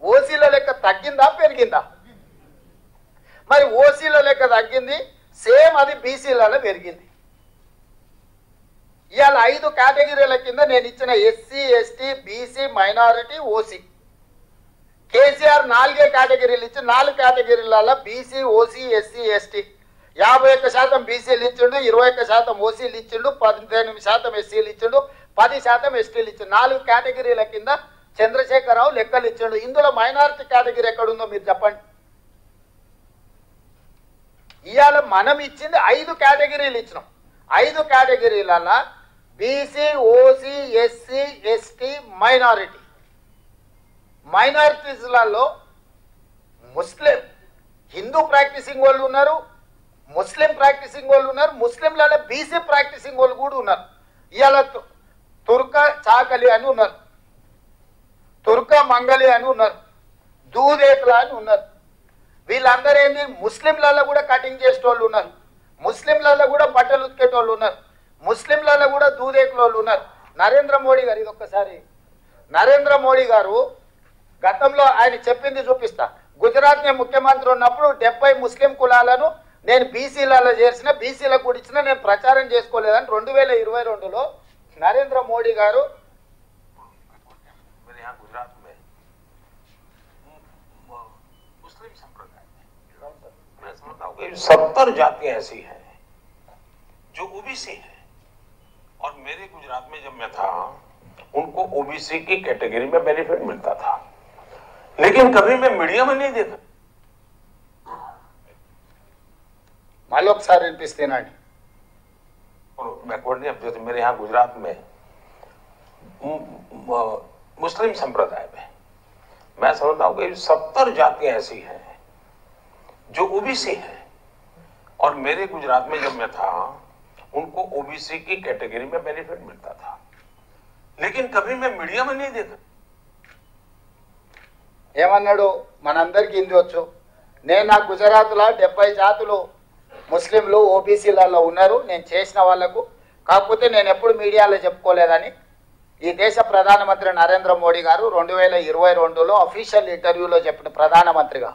ఓసీల లెక్క తగ్గిందా పెరిగిందా? మరి ఓసీల లెక్క తగ్గింది, సేమ్ అది బీసీలలో పెరిగింది. ఇవాళ 5 కేటగిరీల కింద నేను ఇచ్చిన SC, ST, BC, minority, OC. KCR 4 కేటగిరీలు ఇచ్చి 4 కేటగిరీలలో బీసీ, ఓసీ, ఎస్సీ, ఎస్టీ 51% బీసీలు ఇచ్చిండు, 21% ఓసీలు ఇచ్చిండు, 18% ఎస్సీలు ఇచ్చిండు, 10% ఎస్టీలు ఇచ్చిండు. 4 కేటగిరీల కింద చంద్రశేఖరరావు లెక్కలు ఇచ్చిండు. ఇందులో మైనారిటీ కేటగిరీ ఎక్కడుందో మీరు చెప్పండి. ఇవాళ మనం ఇచ్చింది 5 కేటగిరీలు ఇచ్చినాం. 5 కేటగిరీలలో BC, OC, SC, ST, minority. మైనారిటీస్లలో ముస్లిం, హిందూ ప్రాక్టీసింగ్ వాళ్ళు ఉన్నారు, ముస్లిం ప్రాక్టీసింగ్ వాళ్ళు ఉన్నారు, ముస్లింలలో బీసీ ప్రాక్టీసింగ్ వాళ్ళు కూడా ఉన్నారు. ఇవాళ తుర్క చాకలి అని ఉన్నారు, తుర్క మంగలి అని ఉన్నారు, దూదేకుల అని ఉన్నారు. వీళ్ళందరూ ఏంటి? ముస్లింలలో కూడా కటింగ్ చేసేటోళ్ళు ఉన్నారు, ముస్లింలలో కూడా బట్టలు ఉతికేటోళ్ళు ఉన్నారు, ముస్లింలలో కూడా దూదేకుల వాళ్ళు ఉన్నారు. నరేంద్ర మోడీ గారు, ఇది ఒక్కసారి నరేంద్ర మోడీ గారు గతంలో ఆయన చెప్పింది చూపిస్తా. గుజరాత్ నేను ముఖ్యమంత్రి ఉన్నప్పుడు 70 ముస్లిం కులాలను నేను బీసీలలో చేర్చిన, బీసీలకు కూడా ఇచ్చిన, నేను ప్రచారం చేసుకోలేదని 2022లో నరేంద్ర మోడీ గారు गुजरात में मुस्लिम संप्रदाय मैं समझता हूँ कि 70 जातियां ऐसी हैं जो ओबीसी हैं, और मेरे गुजरात में जब मैं था उनको ओबीसी की कैटेगरी में बेनिफिट मिलता था, लेकिन कभी मैं मीडिया में नहीं देखा. मालोक सार विनिपिस्तेनांడి. बैकवर्ड नहीं, अब जैसे मेरे यहाँ गुजरात में मुस्लिम संप्रदाय में मैं समझता हूँ कि 70 जातियां ऐसी हैं जो ओबीसी हैं, और मेरे गुजरात में जब मैं था उनको ओबीसी की कैटेगरी में बेनिफिट मिलता था, लेकिन कभी मैं मीडिया में नहीं देखा। ఏమన్నాడు మనందరికీ హిందీ వచ్చు. నేను నా గుజరాత్లో 70 జాతులు ముస్లింలు ఓబీసీలలో ఉన్నారు, నేను చేసిన వాళ్లకు. కాకపోతే నేను ఎప్పుడు మీడియాలో చెప్పుకోలేదని ఈ దేశ ప్రధానమంత్రి నరేంద్ర మోడీ గారు 2022లో అఫీషియల్ ఇంటర్వ్యూలో చెప్పిన ప్రధానమంత్రిగా.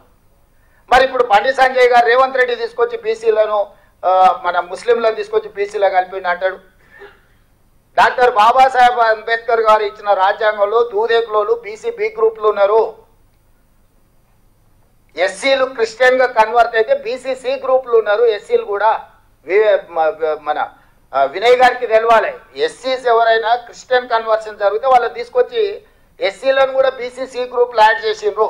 మరి ఇప్పుడు బండి సంజయ్ గారు రేవంత్ రెడ్డి తీసుకొచ్చి బీసీలను మన ముస్లింలను తీసుకొచ్చి బీసీలో కలిపి అంటాడు. డాక్టర్ బాబాసాహెబ్ అంబేద్కర్ గారు ఇచ్చిన రాజ్యాంగంలో దూదేకులోలు బీసీ బి గ్రూప్లు ఉన్నారు. ఎస్సీలు క్రిస్టియన్గా కన్వర్ట్ అయితే బీసీ సి గ్రూప్లు ఉన్నారు. ఎస్సీలు కూడా మన వినయ్ గారికి తెలవాలి. ఎస్సీస్ ఎవరైనా క్రిస్టియన్ కన్వర్షన్ జరిగితే వాళ్ళు తీసుకొచ్చి ఎస్సీలను కూడా బీసీ సి గ్రూప్లో యాడ్ చేసిండ్రు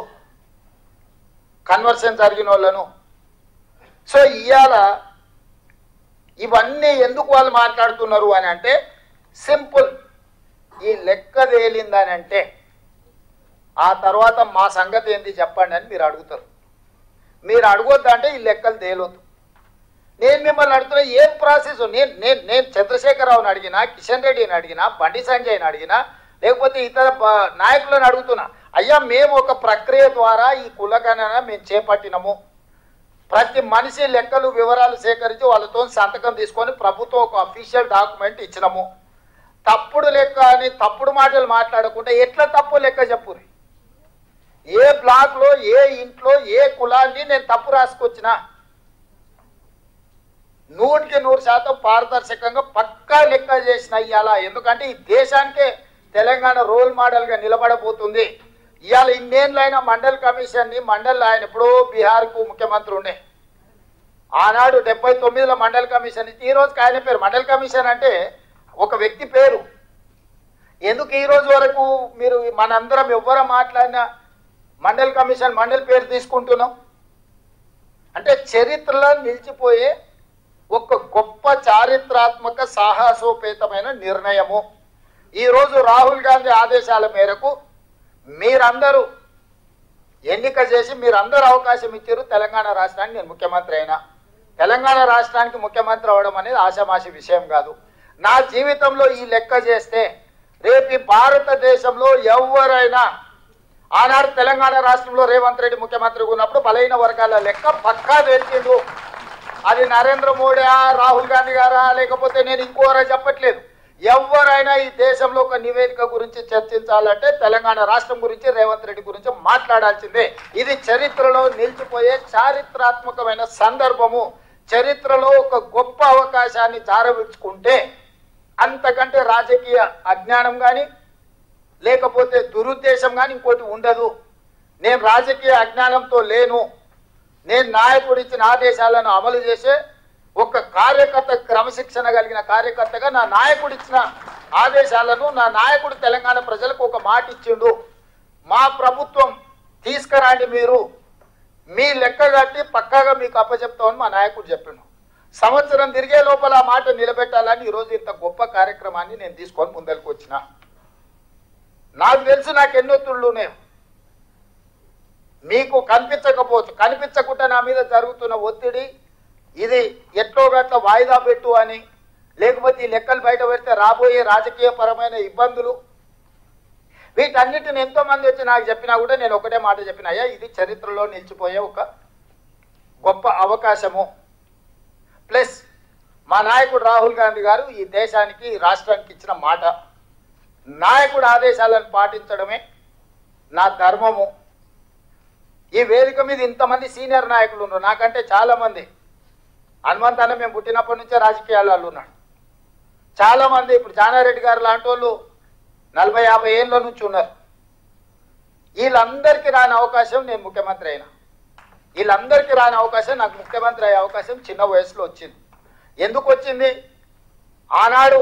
కన్వర్షన్ జరిగిన వాళ్ళను. సో ఇవాళ ఇవన్నీ ఎందుకు వాళ్ళు మాట్లాడుతున్నారు అని అంటే సింపుల్, ఈ లెక్క తేలిందని అంటే ఆ తర్వాత మా సంగతి ఏంటి చెప్పండి అని మీరు అడుగుతారు. మీరు అడగొద్దంటే ఈ లెక్కలు తేలొద్దు. నేను మిమ్మల్ని అడుగుతున్నా ఏం ప్రాసెస్. నేను చంద్రశేఖరరావుని అడిగినా, కిషన్ రెడ్డిని అడిగినా, బండి సంజయ్ని అడిగినా, లేకపోతే ఇతర నాయకులను అడుగుతున్నా, అయ్యా మేము ఒక ప్రక్రియ ద్వారా ఈ కులగణన మేము చేపట్టినము, ప్రతి మనిషి లెక్కలు వివరాలు సేకరించి వాళ్ళతో సంతకం తీసుకొని ప్రభుత్వం ఒక అఫీషియల్ డాక్యుమెంట్ ఇచ్చినాము. తప్పుడు లెక్క అని తప్పుడు మాటలు మాట్లాడకుండా ఎట్లా తప్పు లెక్క చెప్పురి. ఏ బ్లాక్లో ఏ ఇంట్లో ఏ కులాన్ని నేను తప్పు రాసుకొచ్చినా 100% పారదర్శకంగా పక్కా లెక్క చేసిన ఇవాళ. ఎందుకంటే ఈ దేశానికే తెలంగాణ రోల్ మోడల్గా నిలబడబోతుంది. ఇవాళ ఇన్నేళ్ళైనా మండల్ కమిషన్ని ఆయన ఎప్పుడో బీహార్కు ముఖ్యమంత్రి ఉండే ఆనాడు 79లో మండల్ కమిషన్ ఇచ్చి ఈ రోజుకి ఆయన పేరు మండల్ కమిషన్ అంటే ఒక వ్యక్తి పేరు. ఎందుకు ఈ రోజు వరకు మీరు మనందరం ఎవ్వరూ మాట్లాడినా మండల్ కమిషన్ మండల్ పేరు తీసుకుంటున్నాం అంటే చరిత్రలో నిలిచిపోయే ఒక గొప్ప చారిత్రాత్మక సాహసోపేతమైన నిర్ణయము. ఈరోజు రాహుల్ గాంధీ ఆదేశాల మేరకు మీరందరూ ఎన్నిక చేసి మీరందరూ అవకాశం ఇచ్చారు తెలంగాణ రాష్ట్రానికి నేను ముఖ్యమంత్రి అయినా. తెలంగాణ రాష్ట్రానికి ముఖ్యమంత్రి అవడం అనేది ఆషామాషి విషయం కాదు. నా జీవితంలో ఈ లెక్క చేస్తే రేపు భారతదేశంలో ఎవరైనా ఆనాడు తెలంగాణ రాష్ట్రంలో రేవంత్ రెడ్డి ముఖ్యమంత్రిగా ఉన్నప్పుడు బలైన వర్గాల లెక్క పక్కా తెలిసిండు. అది నరేంద్ర మోడీ రాహుల్ గాంధీ గారా లేకపోతే నేను ఇంకోరా చెప్పట్లేదు. ఎవరైనా ఈ దేశంలో ఒక నివేదిక గురించి చర్చించాలంటే తెలంగాణ రాష్ట్రం గురించి రేవంత్ రెడ్డి గురించి మాట్లాడాల్సిందే. ఇది చరిత్రలో నిలిచిపోయే చారిత్రాత్మకమైన సందర్భము. చరిత్రలో ఒక గొప్ప అవకాశాన్ని జారవిడ్చుకుంటే అంతకంటే రాజకీయ అజ్ఞానం కానీ లేకపోతే దురుద్దేశం కానీ ఇంకోటి ఉండదు. నేను రాజకీయ అజ్ఞానంతో లేను. నేను నాయకుడు ఇచ్చిన ఆదేశాలను అమలు చేసే ఒక కార్యకర్త, క్రమశిక్షణ కలిగిన కార్యకర్తగా నా నాయకుడు ఇచ్చిన ఆదేశాలను నా నాయకుడు తెలంగాణ ప్రజలకు ఒక మాట ఇచ్చిండు. మా ప్రభుత్వం తీసుకురండి, మీరు మీ లెక్క కట్టి పక్కాగా మీకు అప్పచెప్తామని మా నాయకుడు చెప్పిండు. సంవత్సరం తిరిగే లోపల ఆ మాట నిలబెట్టాలని ఈరోజు ఇంత గొప్ప కార్యక్రమాన్ని నేను తీసుకొని ముందరికి వచ్చిన. నాకు తెలుసు నాకు ఎన్నో ఒత్తిళ్ళు ఉన్నాయి. మీకు కనిపించకపోవచ్చు, కనిపించకుండా నా మీద జరుగుతున్న ఒత్తిడి ఇది ఎట్లో గట్ల వాయిదా పెట్టు అని లేకపోతే ఈ లెక్కలు బయట పెడితే రాబోయే రాజకీయ పరమైన ఇబ్బందులు వీటన్నిటిని ఎంతో మంది వచ్చి నాకు చెప్పినా కూడా నేను ఒకటే మాట చెప్పిన, అయ్యా ఇది చరిత్రలో నిలిచిపోయే ఒక గొప్ప అవకాశము. ప్లస్ మా నాయకుడు రాహుల్ గాంధీ గారు ఈ దేశానికి ఈ రాష్ట్రానికి ఇచ్చిన మాట, నాయకుడు ఆదేశాలను పాటించడమే నా ధర్మము. ఈ వేదిక మీద ఇంతమంది సీనియర్ నాయకులు ఉన్నారు, నాకంటే చాలామంది. హనుమంత్ అన్న మేము పుట్టినప్పటి నుంచే రాజకీయాలలో ఉన్నాడు. చాలామంది ఇప్పుడు జానారెడ్డి గారు లాంటి వాళ్ళు 40-50 ఏళ్ళ నుంచి ఉన్నారు. వీళ్ళందరికీ రాని అవకాశం నేను ముఖ్యమంత్రి అయినా. వీళ్ళందరికీ రాని అవకాశం నాకు ముఖ్యమంత్రి అయ్యే అవకాశం చిన్న వయసులో వచ్చింది. ఎందుకు వచ్చింది? ఆనాడు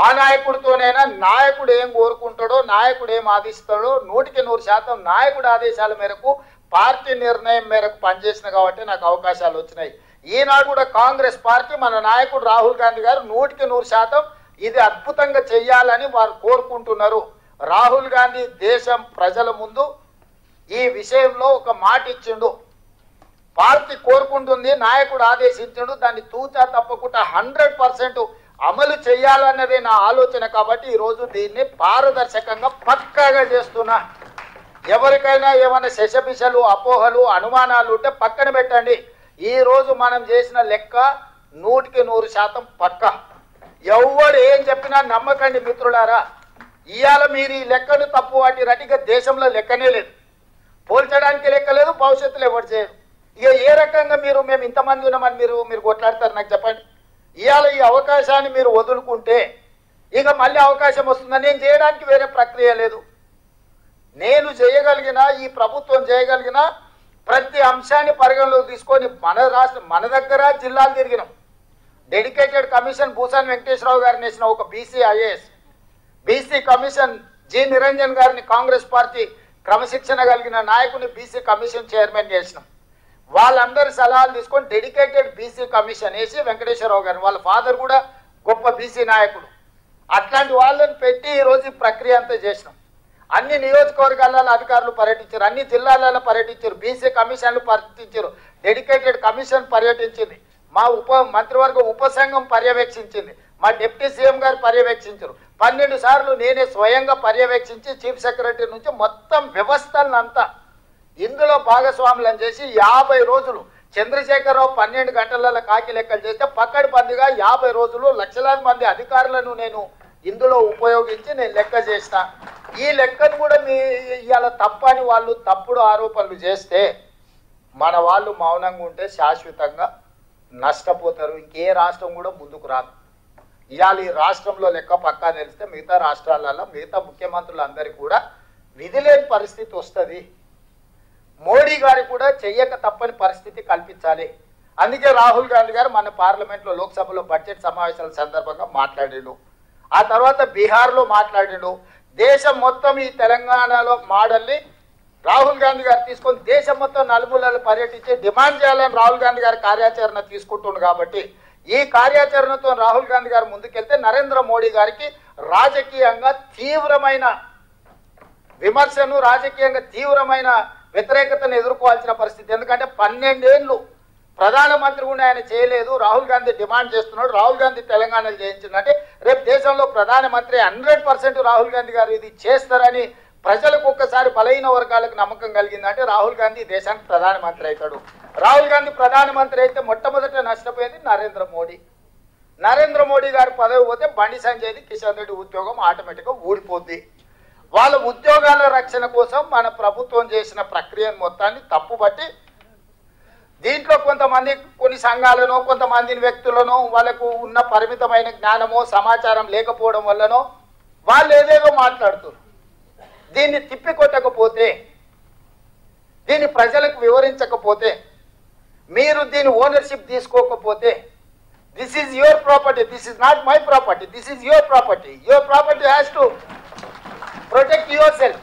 ఆ నాయకుడితోనైనా నాయకుడు ఏం కోరుకుంటాడో, నాయకుడు ఏం ఆదేశిస్తాడో 100% నాయకుడు ఆదేశాల మేరకు పార్టీ నిర్ణయం మేరకు పనిచేసిన కాబట్టి నాకు అవకాశాలు వచ్చినాయి. ఈనాడు కూడా కాంగ్రెస్ పార్టీ మన నాయకుడు రాహుల్ గాంధీ గారు 100% ఇది అద్భుతంగా చెయ్యాలని వారు కోరుకుంటున్నారు. రాహుల్ గాంధీ దేశం ప్రజల ముందు ఈ విషయంలో ఒక మాట ఇచ్చిండు. పార్టీ కోరుకుంటుంది, నాయకుడు ఆదేశించిండు, దాన్ని తూచా తప్పకుండా 100% అమలు చేయాలన్నదే నా ఆలోచన. కాబట్టి ఈరోజు దీన్ని పారదర్శకంగా పక్కాగా చేస్తున్నా. ఎవరికైనా ఏమైనా శశపిశలు, అపోహలు, అనుమానాలు ఉంటే పక్కన పెట్టండి. ఈరోజు మనం చేసిన లెక్క 100% పక్క. ఎవరు ఏం చెప్పినా నమ్మకండి మిత్రులారా. ఇవాళ మీరు ఈ లెక్కను తప్పు వాటి రటిగా దేశంలో లెక్కనే లేదు, పోల్చడానికి లెక్క లేదు, భవిష్యత్తులో ఎవరు చేయరు. ఇక ఏ రకంగా మేము ఇంతమంది ఉన్నామని మీరు కొట్లాడతారు నాకు చెప్పండి. ఇవాళ ఈ అవకాశాన్ని మీరు వదులుకుంటే ఇక మళ్ళీ అవకాశం వస్తుందని నేను చేయడానికి వేరే ప్రక్రియ లేదు. నేను చేయగలిగిన, ఈ ప్రభుత్వం చేయగలిగిన ప్రతి అంశాన్ని పరిగణలోకి తీసుకొని మన దగ్గర జిల్లాలు తిరిగినాం. డెడికేటెడ్ కమిషన్ భూసాని వెంకటేశ్వరరావు గారిని వేసిన ఒక BC IAS, BC commission G Niranjan గారిని కాంగ్రెస్ పార్టీ క్రమశిక్షణ కలిగిన నాయకుని బీసీ కమిషన్ చైర్మన్ చేసినాం. వాళ్ళందరి సలహాలు తీసుకొని డెడికేటెడ్ బీసీ కమిషన్ వేసి వెంకటేశ్వరరావు గారిని, వాళ్ళ ఫాదర్ కూడా గొప్ప బీసీ నాయకుడు, అట్లాంటి వాళ్ళని పెట్టి ఈరోజు ఈ ప్రక్రియ అంతా చేసినాం. అన్ని నియోజకవర్గాలలో అధికారులు పర్యటించారు, అన్ని జిల్లాలలో పర్యటించారు, బీసీ కమిషన్లు పర్యటించారు, డెడికేటెడ్ కమిషన్ పర్యటించింది, మా మంత్రివర్గ ఉపసంఘం పర్యవేక్షించింది, మా డిప్యూటీ సీఎం గారు పర్యవేక్షించారు. 12 సార్లు నేనే స్వయంగా పర్యవేక్షించి చీఫ్ సెక్రటరీ నుంచి మొత్తం వ్యవస్థలను అంతా ఇందులో భాగస్వాములను చేసి 50 రోజులు చంద్రశేఖరరావు 12 గంటలలో కాకి లెక్కలు చేస్తే పక్కడిబందిగా 50 రోజులు లక్షలాది మంది అధికారులను నేను ఇందులో ఉపయోగించి నేను లెక్క చేసిన. ఈ లెక్కను కూడా ఇవాళ తప్పని వాళ్ళు తప్పుడు ఆరోపణలు చేస్తే మన వాళ్ళు మౌనంగా ఉంటే శాశ్వతంగా నష్టపోతారు. ఇంకే రాష్ట్రం కూడా ముందుకు రాదు. ఇవాళ ఈ రాష్ట్రంలో లెక్క పక్కా తెలిస్తే మిగతా రాష్ట్రాలలో మిగతా ముఖ్యమంత్రులందరికీ కూడా విధి లేని పరిస్థితి వస్తుంది. మోడీ గారు కూడా చెయ్యక తప్పని పరిస్థితి కల్పించాలి. అందుకే రాహుల్ గాంధీ గారు మన పార్లమెంట్లో లోక్సభలో బడ్జెట్ సమావేశాల సందర్భంగా మాట్లాడిండు. ఆ తర్వాత బీహార్లో మాట్లాడిండు. దేశం మొత్తం ఈ తెలంగాణలో మోడల్ని రాహుల్ గాంధీ గారు తీసుకొని దేశం మొత్తం నలుమూలలు పర్యటించి డిమాండ్ చేయాలని రాహుల్ గాంధీ గారు కార్యాచరణ తీసుకుంటుండు. కాబట్టి ఈ కార్యాచరణతో రాహుల్ గాంధీ గారు ముందుకెళ్తే నరేంద్ర మోడీ గారికి రాజకీయంగా తీవ్రమైన విమర్శను, రాజకీయంగా తీవ్రమైన వ్యతిరేకతను ఎదుర్కోవాల్సిన పరిస్థితి. ఎందుకంటే 12 ఏళ్ళు ప్రధానమంత్రి కూడా ఆయన చేయలేదు. రాహుల్ గాంధీ డిమాండ్ చేస్తున్నాడు, రాహుల్ గాంధీ తెలంగాణలో చేయించిందంటే రేపు దేశంలో ప్రధానమంత్రి 100% రాహుల్ గాంధీ గారు ఇది చేస్తారని ప్రజలకు ఒక్కసారి బలహీన వర్గాలకు నమ్మకం కలిగిందంటే రాహుల్ గాంధీ దేశానికి ప్రధానమంత్రి అవుతాడు. రాహుల్ గాంధీ ప్రధానమంత్రి అయితే మొట్టమొదట నష్టపోయేది నరేంద్ర మోడీ. నరేంద్ర మోడీ గారి పదవి పోతే బండి సంజయ్ది, కిషన్ రెడ్డి ఉద్యోగం ఆటోమేటిక్గా ఊడిపోద్ది. వాళ్ళ ఉద్యోగాల రక్షణ కోసం మన ప్రభుత్వం చేసిన ప్రక్రియను మొత్తాన్ని తప్పుబట్టి దీంట్లో కొంతమంది కొన్ని సంఘాలను, కొంతమందిని వ్యక్తులను వాళ్ళకు ఉన్న పరిమితమైన జ్ఞానమో సమాచారం లేకపోవడం వల్లనో వాళ్ళు ఏదేదో మాట్లాడుతున్నారు. దీన్ని తిప్పికొట్టకపోతే, దీన్ని ప్రజలకు వివరించకపోతే, మీరు దీని ఓనర్షిప్ తీసుకోకపోతే, this is your property, this is not my property, this is your property, your property has to protect your self.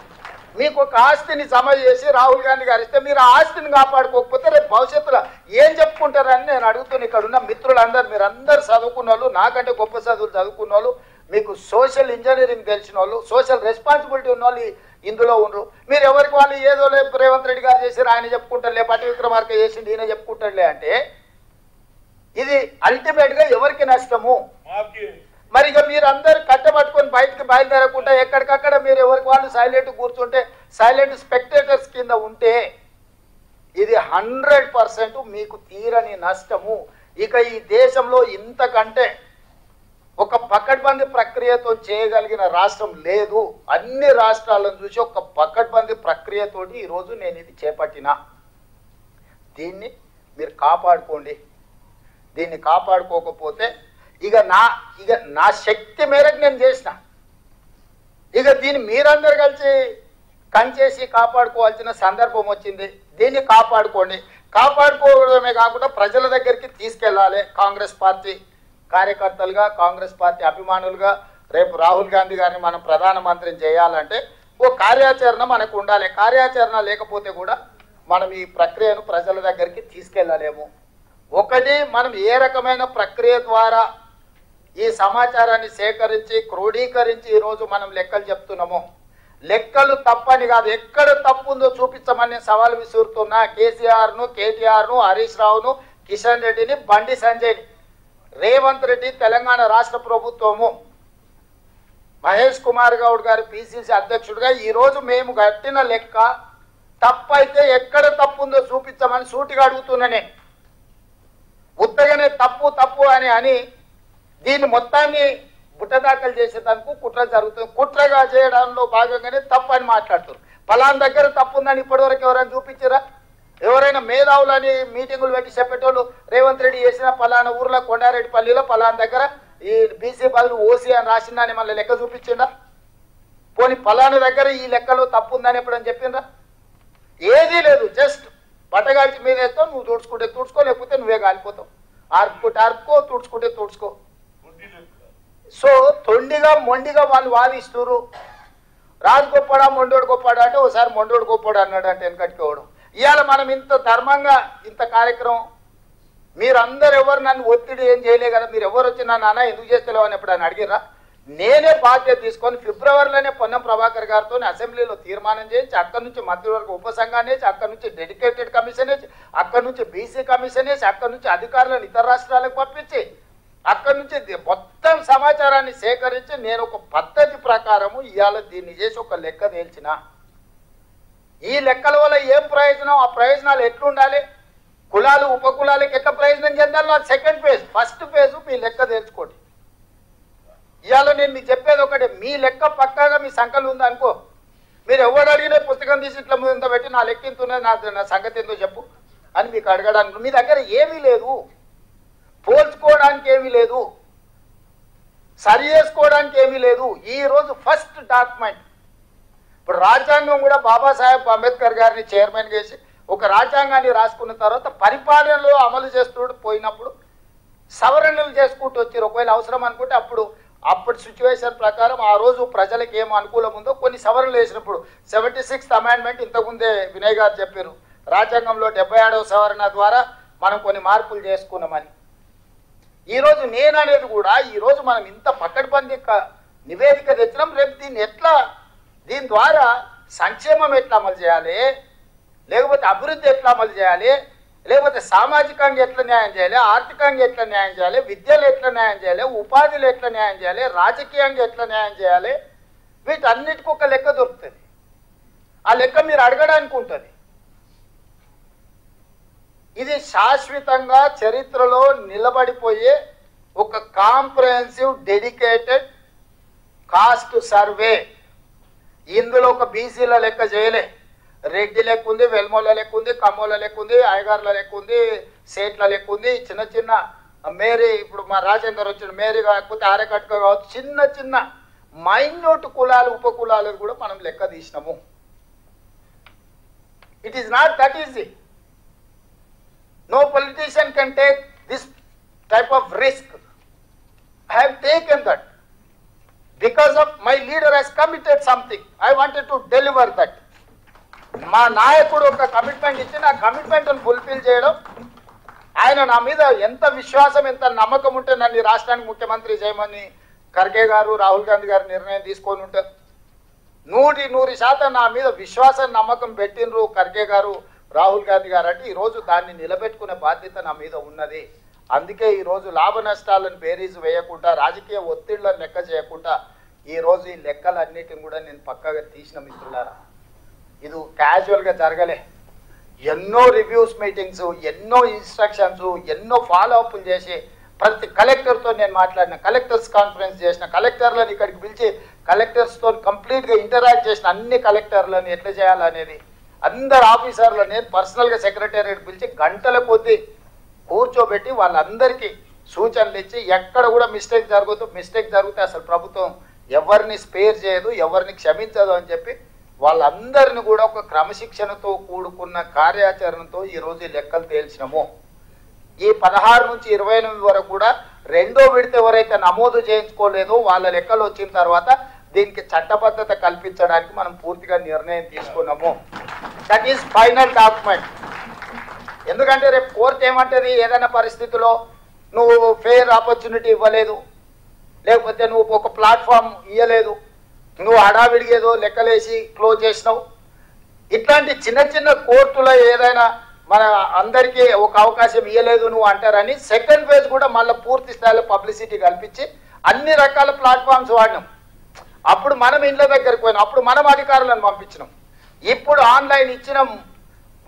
మీకు ఒక ఆస్తిని జమ చేసి రాహుల్ గాంధీ గారు ఇస్తే మీరు ఆ ఆస్తిని కాపాడుకోకపోతే రేపు భవిష్యత్తులో ఏం చెప్పుకుంటారని నేను అడుగుతున్నా. ఇక్కడ ఉన్న మిత్రులందరూ, మీరందరూ చదువుకున్న వాళ్ళు, నాకంటే గొప్ప చదువులు చదువుకున్న వాళ్ళు, మీకు సోషల్ ఇంజనీరింగ్ తెలిసిన వాళ్ళు, సోషల్ రెస్పాన్సిబిలిటీ ఉన్న వాళ్ళు ఇందులో ఉండరు. మీరు ఎవరికి వాళ్ళు ఏదో రేవంత్ రెడ్డి గారు చేసి ఆయన చెప్పుకుంటారులే, పట్టి విక్రమార్క చేసిండు ఈయన చెప్పుకుంటారులే అంటే ఇది అల్టిమేట్గా ఎవరికి నష్టము? మరి ఇక మీరు అందరు కట్టబట్టుకొని బయటకు బయలుదేరకుండా ఎక్కడికక్కడ మీరు ఎవరికి వాళ్ళు సైలెంట్ కూర్చుంటే, సైలెంట్ స్పెక్టేటర్స్ కింద ఉంటే ఇది 100% మీకు తీరని నష్టము. ఇక ఈ దేశంలో ఇంతకంటే ఒక పకడ్బందీ ప్రక్రియతో చేయగలిగిన రాష్ట్రం లేదు. అన్ని రాష్ట్రాలను చూసి ఒక పకడ్బందీ ప్రక్రియతోటి ఈరోజు నేను ఇది చేపట్టిన. దీన్ని మీరు కాపాడుకోండి. దీన్ని కాపాడుకోకపోతే ఇక నా శక్తి మేరకు నేను చేసిన. ఇక దీన్ని మీరందరూ కలిసి కంచేసి కాపాడుకోవాల్సిన సందర్భం వచ్చింది. దీన్ని కాపాడుకోండి. కాపాడుకోవడమే కాకుండా ప్రజల దగ్గరికి తీసుకెళ్ళాలి. కాంగ్రెస్ పార్టీ కార్యకర్తలుగా, కాంగ్రెస్ పార్టీ అభిమానులుగా రేపు రాహుల్ గాంధీ గారిని మనం ప్రధానమంత్రిని చేయాలంటే ఓ కార్యాచరణ మనకు ఉండాలి. కార్యాచరణ లేకపోతే కూడా మనం ఈ ప్రక్రియను ప్రజల దగ్గరికి తీసుకెళ్ళలేము. ఒకటి, మనం ఏ రకమైన ప్రక్రియ ద్వారా ఈ సమాచారాన్ని సేకరించి క్రోడీకరించి ఈరోజు మనం లెక్కలు చెప్తున్నామో, లెక్కలు తప్పని కాదు, ఎక్కడ తప్పు ఉందో చూపించమని సవాల్ విసురుతున్నా కేసీఆర్ను, కేటీఆర్ను, హరీష్ రావును, కిషన్ రెడ్డిని, బండి సంజయ్ని. రేవంత్ రెడ్డి తెలంగాణ రాష్ట్ర ప్రభుత్వము మహేష్ కుమార్ గౌడ్ గారు పిసిసి అధ్యక్షుడిగా ఈరోజు మేము కట్టిన లెక్క తప్పైతే ఎక్కడ తప్పు ఉందో చూపించమని సూటిగా అడుగుతున్నా నేను. ఉత్తగానే తప్పు తప్పు అని దీన్ని మొత్తాన్ని బుట్టదాఖలు చేసేదానికి కుట్ర జరుగుతుంది. కుట్రగా చేయడంలో భాగంగానే తప్పు అని మాట్లాడుతారు. పలానా దగ్గర తప్పు ఉందని ఇప్పటివరకు ఎవరైనా చూపించారా? ఎవరైనా మేధావులని మీటింగులు పెట్టి చెప్పేటోళ్ళు రేవంత్ రెడ్డి చేసిన పలానా ఊర్లో కొండారెడ్డిపల్లిలో పలానా దగ్గర ఈ బీసీ బదులు ఓసీ అని రాసిందని మళ్ళీ లెక్క చూపించిందా? పోనీ పలానా దగ్గర ఈ లెక్కలో తప్పు ఉందని ఎప్పుడని చెప్పిండ్రా? ఏదీ లేదు. జస్ట్ బట్టగాల్చి మీద వేస్తావు, నువ్వు తుడుచుకుంటే తుడుచుకో, లేకపోతే నువ్వే కాలిపోతావు. ఆర్పుకుంటే ఆర్పుకో, తుడుచుకుంటే తుడుచుకో. సో తొండిగా మొండిగా వాళ్ళు వాదిస్తున్నారు. రాజు గొప్పడా మొండోడు గొప్పడా అంటే ఒకసారి మొండోడు గొప్పడు అన్నాడు అంటే వెనకట్టుకోవడం. ఇవాళ మనం ఇంత ధర్మంగా ఇంత కార్యక్రమం మీరందరూ ఎవరు నన్ను ఒత్తిడి ఏం చేయలే కదా, మీరు ఎవరు వచ్చి నన్ను అన్న ఎందుకు చేస్తలేవు అని ఎప్పుడైనా అడిగిరా? నేనే బాధ్యత తీసుకొని ఫిబ్రవరిలోనే పొన్నం ప్రభాకర్ గారితో అసెంబ్లీలో తీర్మానం చేయించి అక్కడి నుంచి మంత్రివర్గ ఉపసంఘాన్ని వేసి అక్కడి నుంచి డెడికేటెడ్ కమిషన్ వేసి అక్కడి నుంచి బీసీ కమిషన్ వేసి అక్కడి నుంచి అధికారులను ఇతర రాష్ట్రాలకు పంపించి అక్కడి నుంచి మొత్తం సమాచారాన్ని సేకరించి నేను ఒక పద్ధతి ప్రకారము ఇవాళ దీన్ని చేసి ఒక లెక్క తేల్చిన. ఈ లెక్కల వల్ల ఏం ప్రయోజనం, ఆ ప్రయోజనాలు ఎట్లుండాలి, కులాలు ఉపకులాలకు ఎట్లా ప్రయోజనం చెందాలో అది సెకండ్ ఫేజ్. ఫస్ట్ ఫేజ్ మీ లెక్క తేల్చుకోండి. ఇవాళ నేను మీకు చెప్పేది ఒకటే, మీ లెక్క పక్కాగా మీ సంఖ్యలు ఉందనుకో, మీరు ఎవరు అడిగినా పుస్తకం తీసి ఇట్లా ముందు పెట్టి నా లెక్క ఎంత ఉన్నది, నా సంగతి ఏందో చెప్పు అని మీకు అడగడానికి మీ దగ్గర ఏమీ లేదు, పోల్చుకోవడానికి ఏమీ లేదు, సరి చేసుకోవడానికి ఏమీ లేదు. ఈరోజు ఫస్ట్ డాక్యుమెంట్ ఇప్పుడు రాజ్యాంగం కూడా బాబాసాహెబ్ అంబేద్కర్ గారిని చైర్మన్ చేసి ఒక రాజ్యాంగాన్ని రాసుకున్న తర్వాత పరిపాలనలో అమలు చేస్తూ పోయినప్పుడు సవరణలు చేసుకుంటూ వచ్చారు. ఒకవేళ అవసరం అనుకుంటే అప్పుడు సిచ్యువేషన్ ప్రకారం ఆ రోజు ప్రజలకు ఏం అనుకూలం ఉందో కొన్ని సవరణలు వేసినప్పుడు 76th అమెండ్మెంట్ ఇంతకుముందే వినయ్ గారు చెప్పారు, రాజ్యాంగంలో 77వ సవరణ ద్వారా మనం కొన్ని మార్పులు చేసుకున్నామని. ఈరోజు నేను అనేది కూడా ఈరోజు మనం ఇంత పక్కడబందీ నివేదిక తెచ్చినాం. రేపు దీని ద్వారా సంక్షేమం ఎట్లా అమలు చేయాలి, లేకపోతే అభివృద్ధి ఎట్లా అమలు చేయాలి, లేకపోతే సామాజికంగా ఎట్లా న్యాయం చేయాలి, ఆర్థికంగా ఎట్లా న్యాయం చేయాలి, విద్యలో ఎట్లా న్యాయం చేయాలి, ఉపాధిలో ఎట్లా న్యాయం చేయాలి, రాజకీయంగా ఎట్లా న్యాయం చేయాలి, వీటన్నిటికీ ఒక లెక్క దొరుకుతుంది. ఆ లెక్క మీరు అడగడానికి ఉంటుంది. ఇది శాశ్వతంగా చరిత్రలో నిలబడిపోయే ఒక కాంప్రహెన్సివ్ డెడికేటెడ్ కాస్ట్ సర్వే. ఇందులో ఒక బీసీల లెక్క చేయలే, రెడ్డి లెక్క ఉంది, వెల్మోల లెక్క ఉంది, కమ్మోల లెక్క ఉంది, అయ్యగారుల లెక్క ఉంది, సేట్ల లెక్క ఉంది, చిన్న చిన్న మేరీ, ఇప్పుడు మా రాజేందర్ వచ్చిన మేరీ కాకపోతే ఆరకట్క కావచ్చు, చిన్న చిన్న మైన్యూట్ కులాలు ఉపకులాలను కూడా మనం లెక్క తీసినాము. It is not that easy. No politician can take this type of risk. I have taken that because of my leader has committed something. I wanted to deliver that. మా నాయకుడు ఒక కమిట్మెంట్ ఇచ్చి నా కమిట్మెంట్ను ఫుల్ఫిల్ చేయడం, ఆయన నా మీద ఎంత విశ్వాసం ఎంత నమ్మకం ఉంటే నన్ను రాష్ట్రానికి ముఖ్యమంత్రి చేయమని ఖర్గే గారు రాహుల్ గాంధీ గారు నిర్ణయం తీసుకొని ఉంటారు. 100% నా మీద విశ్వాసం నమ్మకం పెట్టినరు ఖర్గే గారు రాహుల్ గాంధీ గారు. అంటే ఈరోజు దాన్ని నిలబెట్టుకునే బాధ్యత నా మీద ఉన్నది. అందుకే ఈరోజు లాభ నష్టాలను బేరీజు వేయకుండా రాజకీయ ఒత్తిళ్లను లెక్క చేయకుండా ఈరోజు ఈ లెక్కలన్నిటిని కూడా నేను పక్కగా తీసిన మిత్రులారా. ఇది క్యాజువల్గా జరగలే. ఎన్నో రివ్యూస్ మీటింగ్స్, ఎన్నో ఇన్స్ట్రక్షన్స్, ఎన్నో ఫాలోఅప్లు చేసి ప్రతి కలెక్టర్తో నేను మాట్లాడిన, కలెక్టర్స్ కాన్ఫరెన్స్ చేసిన, కలెక్టర్లను ఇక్కడికి పిలిచి కలెక్టర్స్తో కంప్లీట్గా ఇంటరాక్ట్ చేసిన, అన్ని కలెక్టర్లను ఎట్లా చేయాలనేది అందరు ఆఫీసర్లు నేను పర్సనల్గా సెక్రటేరియట్ పిలిచి గంటల కొద్దీ కూర్చోబెట్టి వాళ్ళందరికీ సూచనలు ఇచ్చి ఎక్కడ కూడా మిస్టేక్ జరిగితే అసలు ప్రభుత్వం ఎవరిని స్పేర్ చేయదు, ఎవరిని క్షమించదు అని చెప్పి వాళ్ళందరిని కూడా ఒక క్రమశిక్షణతో కూడుకున్న కార్యాచరణతో ఈరోజు ఈ లెక్కలు తేల్చినాము. ఈ 16 నుంచి 28 వరకు కూడా రెండో విడత ఎవరైతే నమోదు చేయించుకోలేదో వాళ్ళ లెక్కలు వచ్చిన తర్వాత దీనికి చట్టబద్ధత కల్పించడానికి మనం పూర్తిగా నిర్ణయం తీసుకున్నాము. That is final document. ఎందుకంటే రేపు కోర్టు ఏమంటది, ఏదైనా పరిస్థితిలో నువ్వు ఫెయిర్ ఆపర్చునిటీ ఇవ్వలేదు, లేకపోతే నువ్వు ఒక ప్లాట్ఫామ్ ఇవ్వలేదు, నువ్వు హడావిడిగేదో లెక్కలేసి క్లోజ్ చేసినావు, ఇట్లాంటి చిన్న చిన్న కోర్టులో ఏదైనా మన అందరికీ ఒక అవకాశం ఇవ్వలేదు నువ్వు అంటారని సెకండ్ ఫేజ్ కూడా మళ్ళీ పూర్తి స్థాయిలో పబ్లిసిటీ కల్పించి అన్ని రకాల ప్లాట్ఫామ్స్ వాడినాం. అప్పుడు మనం ఇండ్ల దగ్గరికి పోయినాం, అప్పుడు మనం అధికారులను పంపించినాం. ఇప్పుడు ఆన్లైన్ ఇచ్చినాం,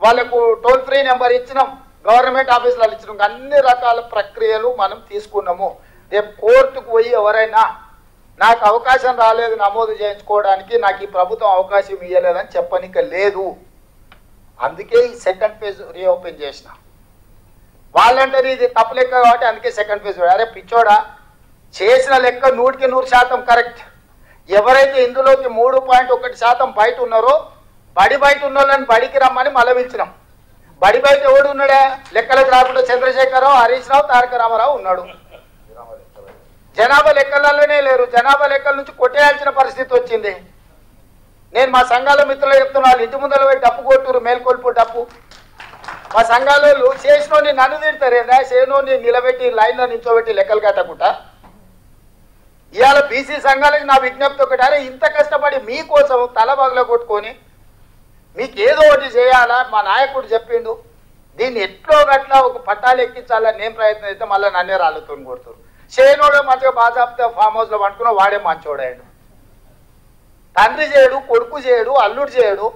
వాళ్ళకు టోల్ ఫ్రీ నెంబర్ ఇచ్చినాం, గవర్నమెంట్ ఆఫీసులలో ఇచ్చినాం. అన్ని రకాల ప్రక్రియలు మనం తీసుకున్నాము. రేపు కోర్టుకు పోయి ఎవరైనా నాకు అవకాశం రాలేదు నమోదు చేయించుకోవడానికి, నాకు ఈ ప్రభుత్వం అవకాశం ఇవ్వలేదని చెప్పనిక లేదు. అందుకే ఈ సెకండ్ ఫేజ్ రీఓపెన్ చేసిన. వాళ్ళంటారు ఇది తప్పు లెక్క కాబట్టి అందుకే సెకండ్ ఫేజ్. అరే పిచ్చోడా, చేసిన లెక్క 100% కరెక్ట్. ఎవరైతే ఇందులోకి 3.1% బయట ఉన్నారో బయట ఉన్న వాళ్ళని బడికి రమ్మని మళ్ళీ పిలిచినాం. బయట ఎవడు ఉన్నాడా? లెక్కలకు రాకుండా చంద్రశేఖరరావు, హరీష్ రావు, తారక రామారావు ఉన్నాడు. జనాభా లెక్కలలోనే లేరు. జనాభా లెక్కల నుంచి కొట్టేయాల్సిన పరిస్థితి వచ్చింది. నేను మా సంఘాల మిత్రులు చెప్తున్నా, వాళ్ళు ఇంటి ముందర పోయి డప్పు కొట్టురు, మేల్కొల్పు డప్పు. మా సంఘాలలో చేసినోని నన్ను తిడతారేదా, చేసినోని నిలబెట్టి లైన్లో నించోబెట్టి లెక్కలు కట్టకుండా. ఇవాళ బీసీ సంఘాలకి నా విజ్ఞప్తి ఒకటి, అరే ఇంత కష్టపడి మీకోసం తల బగల కొట్టుకొని మీకు ఏదో ఒకటి చేయాలా, మా నాయకుడు చెప్పిండు, దీన్ని ఎట్లో గట్లా ఒక పట్టాలు ఎక్కించాలని నేను ప్రయత్నం చేస్తే మళ్ళీ నన్నే రాళ్ళతో కొడుతారు. చేయనోడు మంచిగా బాజాప్తే ఫామ్ హౌస్లో పట్టుకున్నా వాడే మంచోడాడు. తండ్రి చేయడు, కొడుకు చేయడు, అల్లుడు చేయడు,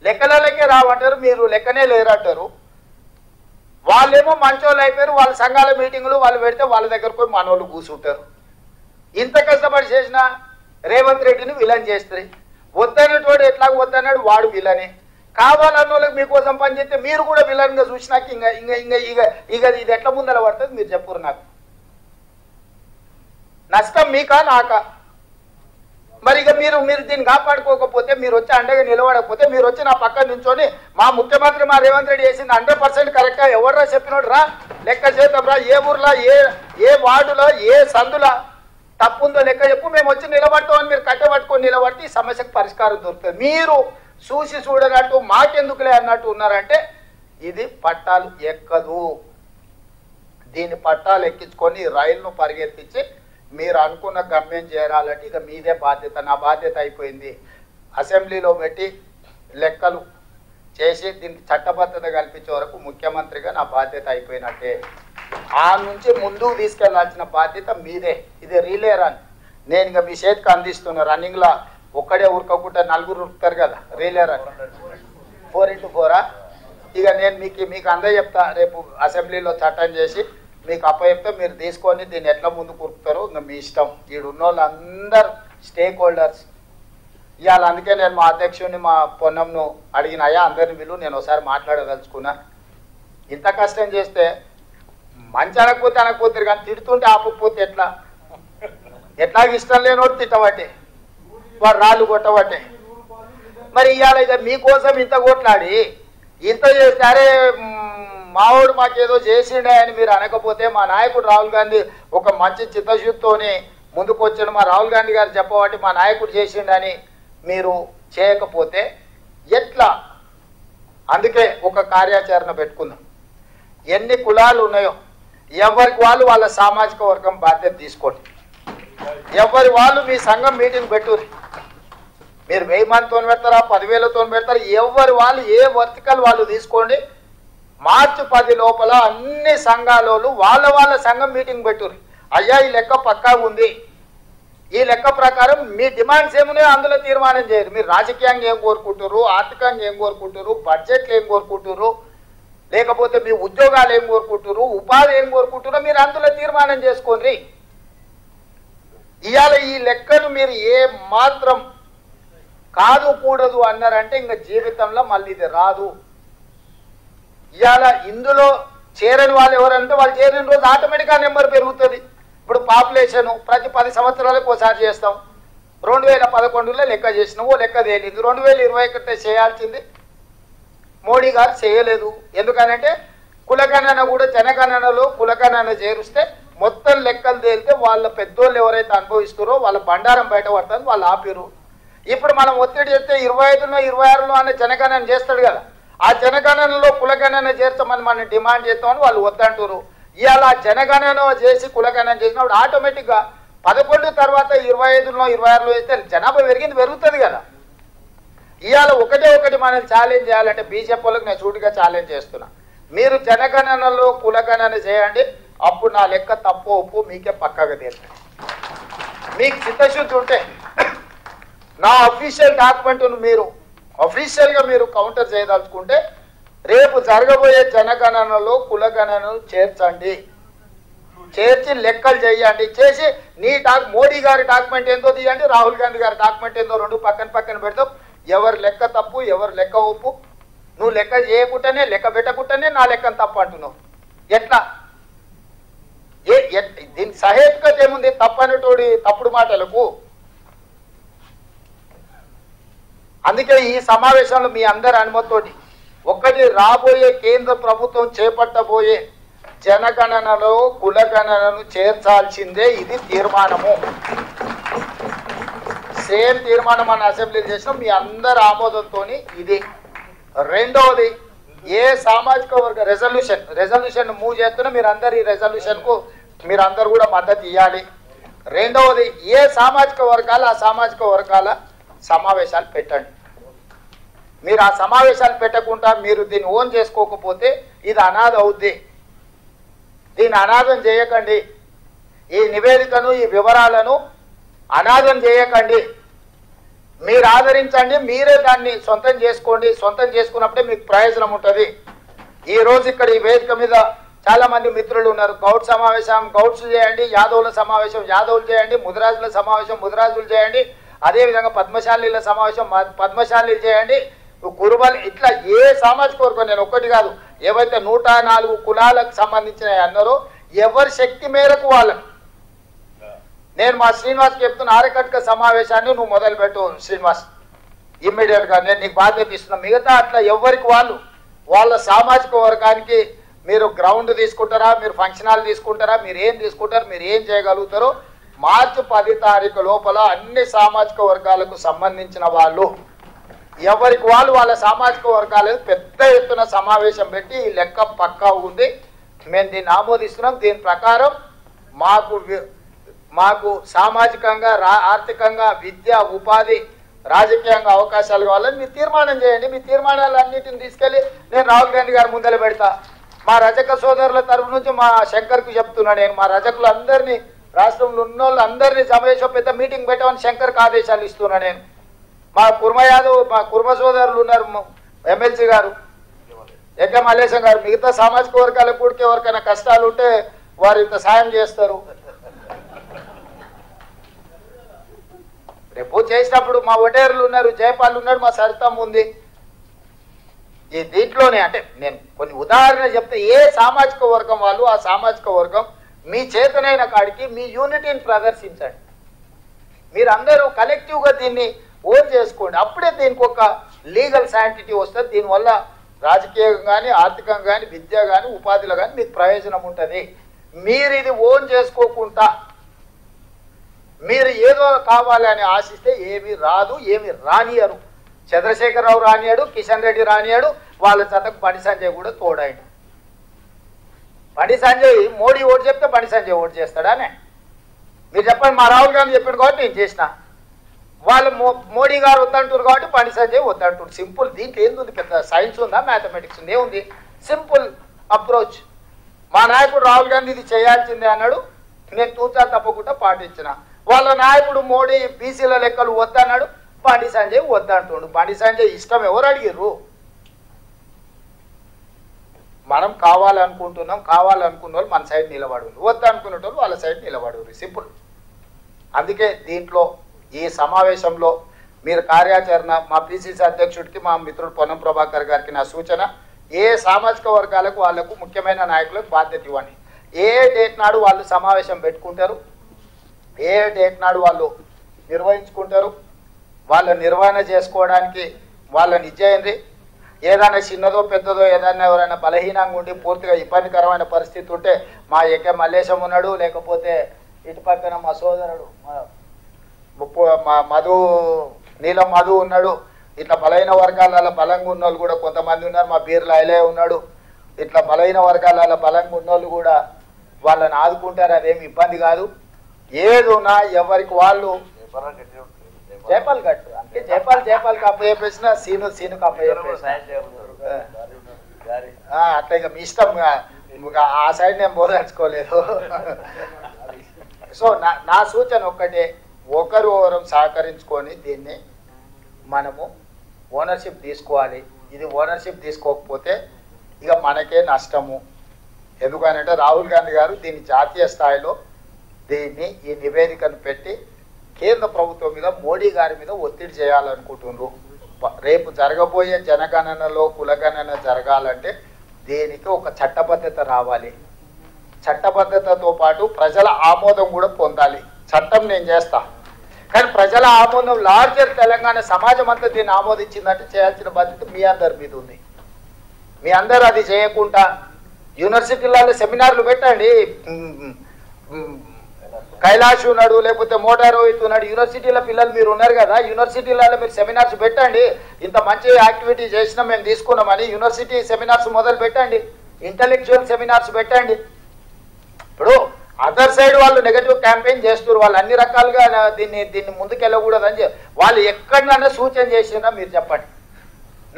లెక్కలకే రావంటారు, మీరు లెక్కనే లేరంటారు. వాళ్ళేమో మంచోళ్ళు అయిపోయారు. వాళ్ళ సంఘాల మీటింగులు వాళ్ళు పెడితే వాళ్ళ దగ్గర పోయి మనోళ్ళు కూర్చుంటారు. ఇంత కష్టపడి చేసిన రేవంత్ రెడ్డిని విలన్ చేస్తారు. వద్దన్నటోడు ఎట్లాగ వద్దన్నాడు, వాడు విలనే. కావాలన్న వాళ్ళకి మీకోసం పనిచేస్తే మీరు కూడా విలన్గా చూసినాక ఇంకా ఇంకా ఇంకా ఇక ఇక ఇది ఎట్లా ముందర పడుతుంది మీరు చెప్పురు. నాకు నష్టం మీకా నాకా? మరి ఇక మీరు దీన్ని కాపాడుకోకపోతే, మీరు వచ్చి అండగా నిలబడకపోతే, మీరు వచ్చి నా పక్కన నుంచొని మా ముఖ్యమంత్రి మా రేవంత్ రెడ్డి చేసింది 100% కరెక్ట్గా ఎవరురా చెప్పినోడు రా, లెక్క చేద్దాం రా, ఏ ఊర్లో ఏ వార్డులో ఏ సందులో తప్పుందో లెక్క చెప్పు, మేము వచ్చి నిలబడతామని మీరు కట్టబట్టుకొని నిలబడితే ఈ సమస్యకు పరిష్కారం దొరుకుతుంది. మీరు చూసి చూడనట్టు మాకెందుకులే అన్నట్టు ఉన్నారంటే ఇది పట్టాలు ఎక్కదు. దీని పట్టాలు ఎక్కించుకొని రైలును పరిగెత్తించి మీరు అనుకున్న గమ్యం చేరాలంటే ఇక మీదే బాధ్యత. నా బాధ్యత అయిపోయింది. అసెంబ్లీలో పెట్టి లెక్కలు చేసి దీనికి చట్టబద్ధత కల్పించే వరకు ముఖ్యమంత్రిగా నా బాధ్యత అయిపోయినట్టే. ఆ నుంచి ముందుకు తీసుకెళ్లాల్సిన బాధ్యత మీదే. ఇది రీలే రన్. నేను ఇక మీ చేతికి అందిస్తున్నా. రన్నింగ్లో ఒక్కడే ఉరకకుండా నలుగురు ఉరుకుతారు కదా, రీలే రన్ 4x4. ఇక నేను మీకు అందే చెప్తా. రేపు అసెంబ్లీలో చట్టం చేసి మీకు అప్పచెప్తే మీరు తీసుకొని దీన్ని ఎట్లా ముందుకు ఉరుకుతారో ఇంకా మీ ఇష్టం. ఈడు ఉన్న వాళ్ళందరూ స్టేక్ హోల్డర్స్. ఇవాళ అందుకే నేను మా అధ్యక్షుడిని మా పొన్నంను అడిగిన, అయ్యా అందరిని వీళ్ళు నేను ఒకసారి మాట్లాడదలుచుకున్నా. ఇంత కష్టం చేస్తే మంచి అనకపోతే కానీ తిడుతుంటే ఆపకపోతే ఎట్లాగ ఇష్టం లేనోడు తిట్టబట్టే, వాడు రాళ్ళు కొట్టబట్టే. మరి ఇవాళ ఇక మీకోసం ఇంత కొట్లాడి ఇంత చేస్తే అరే మావాడు మాకేదో చేసిండే అని మీరు అనకపోతే, మా నాయకుడు రాహుల్ గాంధీ ఒక మంచి చిత్తశుద్ధితోని ముందుకు వచ్చాడు, మా రాహుల్ గాంధీ గారు చెప్పబట్టి మా నాయకుడు చేసిండని మీరు చేయకపోతే ఎట్లా? అందుకే ఒక కార్యాచరణ పెట్టుకుందాం. ఎన్ని కులాలు ఉన్నాయో ఎవరికి వాళ్ళు వాళ్ళ సామాజిక వర్గం బాధ్యత తీసుకోండి. ఎవరి వాళ్ళు మీ సంఘం మీటింగ్ పెట్టుర్రి. మీరు 1000 మందితో పెడతారా, 10,000తో పెడతారా, ఎవరి వాళ్ళు ఏ వర్తికల్ వాళ్ళు తీసుకోండి. మార్చి 10 లోపల అన్ని సంఘాలలో వాళ్ళ సంఘం మీటింగ్ పెట్టుర్రి. అయ్యా ఈ లెక్క పక్కా ఉంది, ఈ లెక్క ప్రకారం మీ డిమాండ్స్ ఏమున్నాయో అందులో తీర్మానం చేయరు. మీరు రాజకీయంగా ఏం కోరుకుంటారు, ఆర్థికంగా ఏం కోరుకుంటారు, బడ్జెట్లు ఏం కోరుకుంటారు, లేకపోతే మీ ఉద్యోగాలు ఏం కోరుకుంటారు, ఉపాధి ఏం కోరుకుంటారో మీరు అందులో తీర్మానం చేసుకోండి. ఇవాళ ఈ లెక్కను మీరు ఏ మాత్రం కాదు కూడదు అన్నారంటే ఇంకా జీవితంలో మళ్ళీ ఇది రాదు. ఇవాళ ఇందులో చేరని వాళ్ళు ఎవరంటే వాళ్ళు చేరిన రోజు ఆటోమేటిక్గా నెంబర్ పెరుగుతుంది. ఇప్పుడు పాపులేషన్ ప్రతి 10 సంవత్సరాలకు ఒకసారి చేస్తాం. 2011లో లెక్క చేసినాము, లెక్క తేలింది. 2021 చేయాల్సింది మోడీ గారు చేయలేదు. ఎందుకనంటే కులగణన కూడా జనగణనలో కులగణన చేరుస్తే మొత్తం లెక్కలు తేలితే వాళ్ళ పెద్దోళ్ళు ఎవరైతే అనుభవిస్తారో వాళ్ళ బండారం బయట పడుతుంది, వాళ్ళు ఆపిరు. ఇప్పుడు మనం ఒత్తిడి చేస్తే 25లో 26లో అనే జనగణన చేస్తాడు కదా, ఆ జనగణనలో కులగణన చేర్చమని మనం డిమాండ్ చేస్తామని వాళ్ళు వద్దంటారు. ఇవాళ జనగణన చేసి కులగణన చేసినప్పుడు ఆటోమేటిక్గా 11 తర్వాత 25లో 26లో వేస్తే జనాభా పెరుగుతుంది కదా. ఇవాళ ఒకటి మనం ఛాలెంజ్ చేయాలంటే బీజేపీ వాళ్ళకి నేను సూటిగా ఛాలెంజ్ చేస్తున్నా. మీరు జనగణనలో కులగణన చేయండి, అప్పుడు నా లెక్క తప్పు ఒప్పు మీకే పక్కగా తెలుస్తుంది. మీకు చిత్తశుద్ధి ఉంటే నా అఫీషియల్ డాక్యుమెంట్ను మీరు అఫీషియల్గా మీరు కౌంటర్ చేయదలుచుకుంటే రేపు జరగబోయే జనగణనలో కులగణనను చేర్చండి, చేర్చి లెక్కలు చేయండి. చేసి మోడీ గారి డాక్యుమెంట్ ఏందో తీయండి, రాహుల్ గాంధీ గారి డాక్యుమెంట్ ఏందో రెండు పక్కన పెడతాం. ఎవరు లెక్క తప్పు ఎవరు లెక్క ఒప్పు. నువ్వు లెక్క చేయకుండానే లెక్క పెట్టకుండానే నా లెక్కను తప్పు అంటున్నావు. ఎట్లా దీనికి సహేతుకత ఏముంది? తప్పనటోడి తప్పుడు మాటలకు. అందుకే ఈ సమావేశంలో మీ అందరి అనుమతితోటి ఒకటి, రాబోయే కేంద్ర ప్రభుత్వం చేపట్టబోయే జనగణనలో కులగణనను చేర్చాల్సిందే. ఇది తీర్మానము, సేమ్ తీర్మానం మన అసెంబ్లీలో చేసినాం, మీ అందరి ఆమోదంతో ఇది. రెండవది, ఏ సామాజిక వర్గ రెజల్యూషన్ మూవ్ చేస్తున్నా మీరు అందరు ఈ రెజల్యూషన్కు మీరు అందరు కూడా మద్దతు ఇవ్వాలి. రెండవది, ఏ సామాజిక వర్గాలు ఆ సామాజిక వర్గాల సమావేశాలు పెట్టండి. మీరు ఆ సమావేశాలు పెట్టకుండా మీరు దీన్ని ఓన్ చేసుకోకపోతే ఇది అనాథ అవుద్ది. దీన్ని అనాథం చేయకండి. ఈ నివేదికను ఈ వివరాలను అనాథం చేయకండి. మీరు ఆదరించండి, మీరే దాన్ని సొంతం చేసుకోండి. సొంతం చేసుకున్నప్పుడే మీకు ప్రయోజనం ఉంటుంది. ఈరోజు ఇక్కడ ఈ వేదిక మీద చాలా మంది మిత్రులు ఉన్నారు. గౌడ్ సమావేశం గౌడ్స్ చేయండి, యాదవుల సమావేశం యాదవులు చేయండి, ముదిరాజుల సమావేశం ముదిరాజులు చేయండి, అదేవిధంగా పద్మశాలీల సమావేశం పద్మశాలీలు చేయండి, కురుబలు, ఇట్లా ఏ సామాజిక వర్గం, నేను ఒక్కటి కాదు, ఏవైతే 104 కులాలకు సంబంధించిన అన్నారో ఎవరి శక్తి మేరకు వాళ్ళకు. నేను మా శ్రీనివాస్ చెప్తున్న ఆరకట్క సమావేశాన్ని నువ్వు మొదలుపెట్టు శ్రీనివాస్, ఇమ్మీడియట్గా నేను నీకు బాధ్యత ఇస్తున్నా. మిగతా అట్లా ఎవరికి వాళ్ళ సామాజిక వర్గానికి మీరు గ్రౌండ్ తీసుకుంటారా, మీరు ఫంక్షన్ హాల్ తీసుకుంటారా, మీరు ఏం తీసుకుంటారు, మీరు ఏం చేయగలుగుతారో మార్చి 10 తారీఖు లోపల అన్ని సామాజిక వర్గాలకు సంబంధించిన వాళ్ళు ఎవరికి వాళ్ళ సామాజిక వర్గాలకు పెద్ద ఎత్తున సమావేశం పెట్టి ఈ లెక్క పక్కా ఉంది, మేము దీన్ని ఆమోదిస్తున్నాం, దీని ప్రకారం మాకు సామాజికంగా ఆర్థికంగా విద్య ఉపాధి రాజకీయంగా అవకాశాలు కావాలని మీరు తీర్మానం చేయండి. మీ తీర్మానాలు అన్నిటిని తీసుకెళ్ళి నేను రాహుల్ గాంధీ గారి ముందర పెడతా. మా రజక సోదరుల తరఫు నుంచి మా శంకర్కు చెప్తున్నా, నేను మా రజకులు అందరినీ రాష్ట్రంలో ఉన్న వాళ్ళు అందరినీ సమావేశం పెద్ద మీటింగ్ పెట్టమని శంకర్కి ఆదేశాలు ఇస్తున్నా. నేను మా కుర్మ యాదవ్ మా కుర్మ సోదరులు ఉన్నారు, ఎమ్మెల్సీ గారు ఎక్క మల్లేశం గారు, మిగతా సామాజిక వర్గాలకు కూడా ఎవరికైనా కష్టాలు ఉంటే వారు ఇంత సాయం చేస్తారు. రేపు చేసినప్పుడు మా ఒటేర్లు ఉన్నారు, జయపాల్ ఉన్నాడు, మా సరితమ్మ ఉంది. ఈ దీంట్లోనే అంటే నేను కొన్ని ఉదాహరణ చెప్తే ఏ సామాజిక వర్గం వాళ్ళు ఆ సామాజిక వర్గం మీ చేతనైన కాడికి మీ యూనిటీని ప్రదర్శించండి. మీరందరూ కలెక్టివ్గా దీన్ని ఓన్ చేసుకోండి. అప్పుడే దీనికి ఒక లీగల్ శాంటిటీ వస్తుంది. దీనివల్ల రాజకీయంగా కానీ ఆర్థికంగా కానీ విద్య కానీ ఉపాధిలో కానీ మీకు ప్రయోజనం ఉంటుంది. మీరు ఇది ఓన్ చేసుకోకుండా మీరు ఏదో కావాలని ఆశిస్తే ఏమి రాదు, ఏమి రానియరు. చంద్రశేఖరరావు రానియాడు, కిషన్ రెడ్డి రానియాడు, వాళ్ళ జతకు బండి సంజయ్ కూడా తోడాడు. బండి సంజయ్ మోడీ ఓటు చెప్తే బండి సంజయ్ ఓటు చేస్తాడానే మీరు చెప్పండి. మా రాహుల్ గాంధీ చెప్పాడు కాబట్టి నేను చేసిన, వాళ్ళు మోడీ గారు వద్దంటారు కాబట్టి బండి సంజయ్ వద్దంటారు. సింపుల్. దీంట్లో ఏంది పెద్ద సైన్స్ ఉందా మ్యాథమెటిక్స్ ఉంది? ఏముంది? Simple approach. మా నాయకుడు రాహుల్ గాంధీ ఇది చేయాల్సిందే అన్నాడు, నేను తూచా తప్పకుండా పాటించిన. వాళ్ళ నాయకుడు మోడీ బీసీల లెక్కలు వద్దన్నాడు, బండి సంజయ్ వద్దంటుండు. బండి సంజయ్ ఇష్టం ఎవరు అడిగిర్రు? మనం కావాలనుకుంటున్నాం, కావాలనుకున్న వాళ్ళు మన సైడ్ నిలబడు, వద్దనుకునే వాళ్ళు వాళ్ళ సైడ్ నిలబడు. సింపుల్. అందుకే దీంట్లో ఈ సమావేశంలో మీరు కార్యాచరణ మా పిసిసి అధ్యక్షుడికి మా మిత్రుడు పొన్నం ప్రభాకర్ గారికి నా సూచన, ఏ సామాజిక వర్గాలకు వాళ్లకు ముఖ్యమైన నాయకులకు బాధ్యత ఇవ్వండి. ఏ డేట్ నాడు వాళ్ళు సమావేశం పెట్టుకుంటారు, ఏ డేట్ నాడు వాళ్ళు నిర్వహించుకుంటారు, వాళ్ళ నిర్వహణ చేసుకోవడానికి వాళ్ళని ఇచ్చేయండి. ఏదైనా చిన్నదో పెద్దదో ఏదైనా ఎవరైనా బలహీనంగా ఉండి పూర్తిగా ఇబ్బందికరమైన పరిస్థితి ఉంటే మా ఎక్క మల్లేశం ఉన్నాడు, లేకపోతే ఇటు పక్కన మా సోదరుడు మా మధు నీలం మధు ఉన్నాడు. ఇట్లా బలహీన వర్గాల బలంగా ఉన్న వాళ్ళు కూడా కొంతమంది ఉన్నారు. మా బీర్ల ఐలే ఉన్నాడు. ఇట్లా బలహీన వర్గాల బలంగా ఉన్న వాళ్ళు కూడా వాళ్ళని ఆదుకుంటారు, అదేమి ఇబ్బంది కాదు. ఏదున్నా ఎవరికి వాళ్ళు జైపాల్ గట్టు అంటే జైపాల్ కప్ప చెప్పేసిన సీను కప్ప చెప్పేసిన అట్లా ఇక మీ ఇష్టం, ఆ సైడ్ నేను బోధించుకోలేదు. సో నా సూచన ఒక్కటే, ఒకరు సహకరించుకొని దీన్ని మనము ఓనర్షిప్ తీసుకోవాలి. ఇది ఓనర్షిప్ తీసుకోకపోతే ఇక మనకే నష్టము. ఎందుకనంటే రాహుల్ గాంధీ గారు దీన్ని జాతీయ స్థాయిలో దీన్ని ఈ నివేదికను పెట్టి కేంద్ర ప్రభుత్వం మీద, మోడీ గారి మీద ఒత్తిడి చేయాలనుకుంటున్నారు. రేపు జరగబోయే జనగణనలో కులగణన జరగాలంటే దీనికి ఒక చట్టబద్ధత రావాలి. చట్టబద్ధతతో పాటు ప్రజల ఆమోదం కూడా పొందాలి. చట్టం నేను చేస్తా, కానీ ప్రజల ఆమోదం లార్జర్ తెలంగాణ సమాజం అంతా దీన్ని ఆమోదించిందంటే చేయాల్సిన బాధ్యత మీ అందరి మీద ఉంది. మీ అందరు అది చేయకుండా యూనివర్సిటీలలో సెమినార్లు పెట్టండి. కైలాష్ ఉన్నాడు, లేకపోతే మోటార్ రోహిత్ ఉన్నాడు, యూనివర్సిటీల పిల్లలు మీరు ఉన్నారు కదా, యూనివర్సిటీలలో మీరు సెమినార్స్ పెట్టండి. ఇంత మంచి యాక్టివిటీ చేసినా మేము తీసుకున్నామని యూనివర్సిటీ సెమినార్స్ మొదలు పెట్టండి, ఇంటలెక్చువల్ సెమినార్స్ పెట్టండి. ఇప్పుడు అదర్ సైడ్ వాళ్ళు నెగటివ్ క్యాంపెయిన్ చేస్తున్నారు, వాళ్ళు అన్ని రకాలుగా దీన్ని ముందుకెళ్ళకూడదని వాళ్ళు ఎక్కడైనా సూచన చేసినా మీరు చెప్పండి.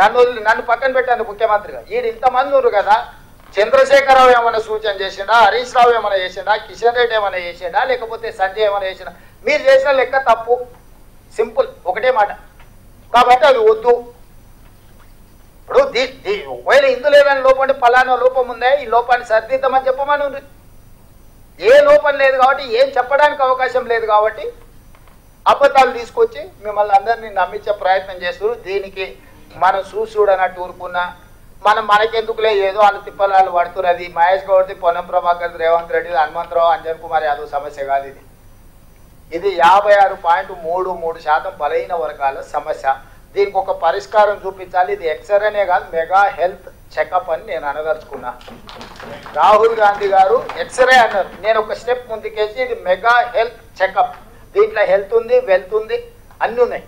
నన్ను పక్కన పెట్టండి ముఖ్యమంత్రిగా. ఈడు ఇంతమంది ఉన్నారు కదా, చంద్రశేఖరరావు ఏమైనా సూచన చేసిండా, హరీష్ రావు ఏమైనా చేసిండా, కిషన్ రెడ్డి ఏమైనా చేసిండా, లేకపోతే సంజయ్ ఏమైనా చేసిండా? మీరు చేసిన లెక్క తప్పు, సింపుల్, ఒకటే మాట. కాబట్టి అది వద్దు. ఇప్పుడు ఒకవేళ ఇందులో ఏదైనా లోపం అంటే ఫలానా లోపం ఉందా, ఈ లోపాన్ని సరిదిద్దామని చెప్పమని ఉంది. ఏ లోపం లేదు కాబట్టి, ఏం చెప్పడానికి అవకాశం లేదు కాబట్టి అబద్ధాలు తీసుకొచ్చి మిమ్మల్ని అందరినీ నమ్మించే ప్రయత్నం చేస్తున్నారు. దీనికి మనం చూడనట్టు ఊరుకున్నా మనకెందుకులే, ఏదో వాళ్ళు తిప్పలాలు పడుతున్నారు. అది మహేష్ గౌడ్ది, పొన్నం ప్రభాకర్, రేవంత్ రెడ్డి, హనుమంతరావు, అంజన్ కుమార్ యాదవ్ సమస్య కాదు. ఇది 56.33% బలహీన వర్గాల సమస్య. దీనికి ఒక పరిష్కారం చూపించాలి. ఇది ఎక్స్రేనే కాదు, మెగా హెల్త్ చెకప్ అని నేను అనదలుచుకున్నా. రాహుల్ గాంధీ గారు ఎక్స్రే అన్నారు, నేను ఒక స్టెప్ ముందుకేసి ఇది మెగా హెల్త్ చెకప్. దీంట్లో హెల్త్ ఉంది, వెల్త్ ఉంది, అన్నీ ఉన్నాయి.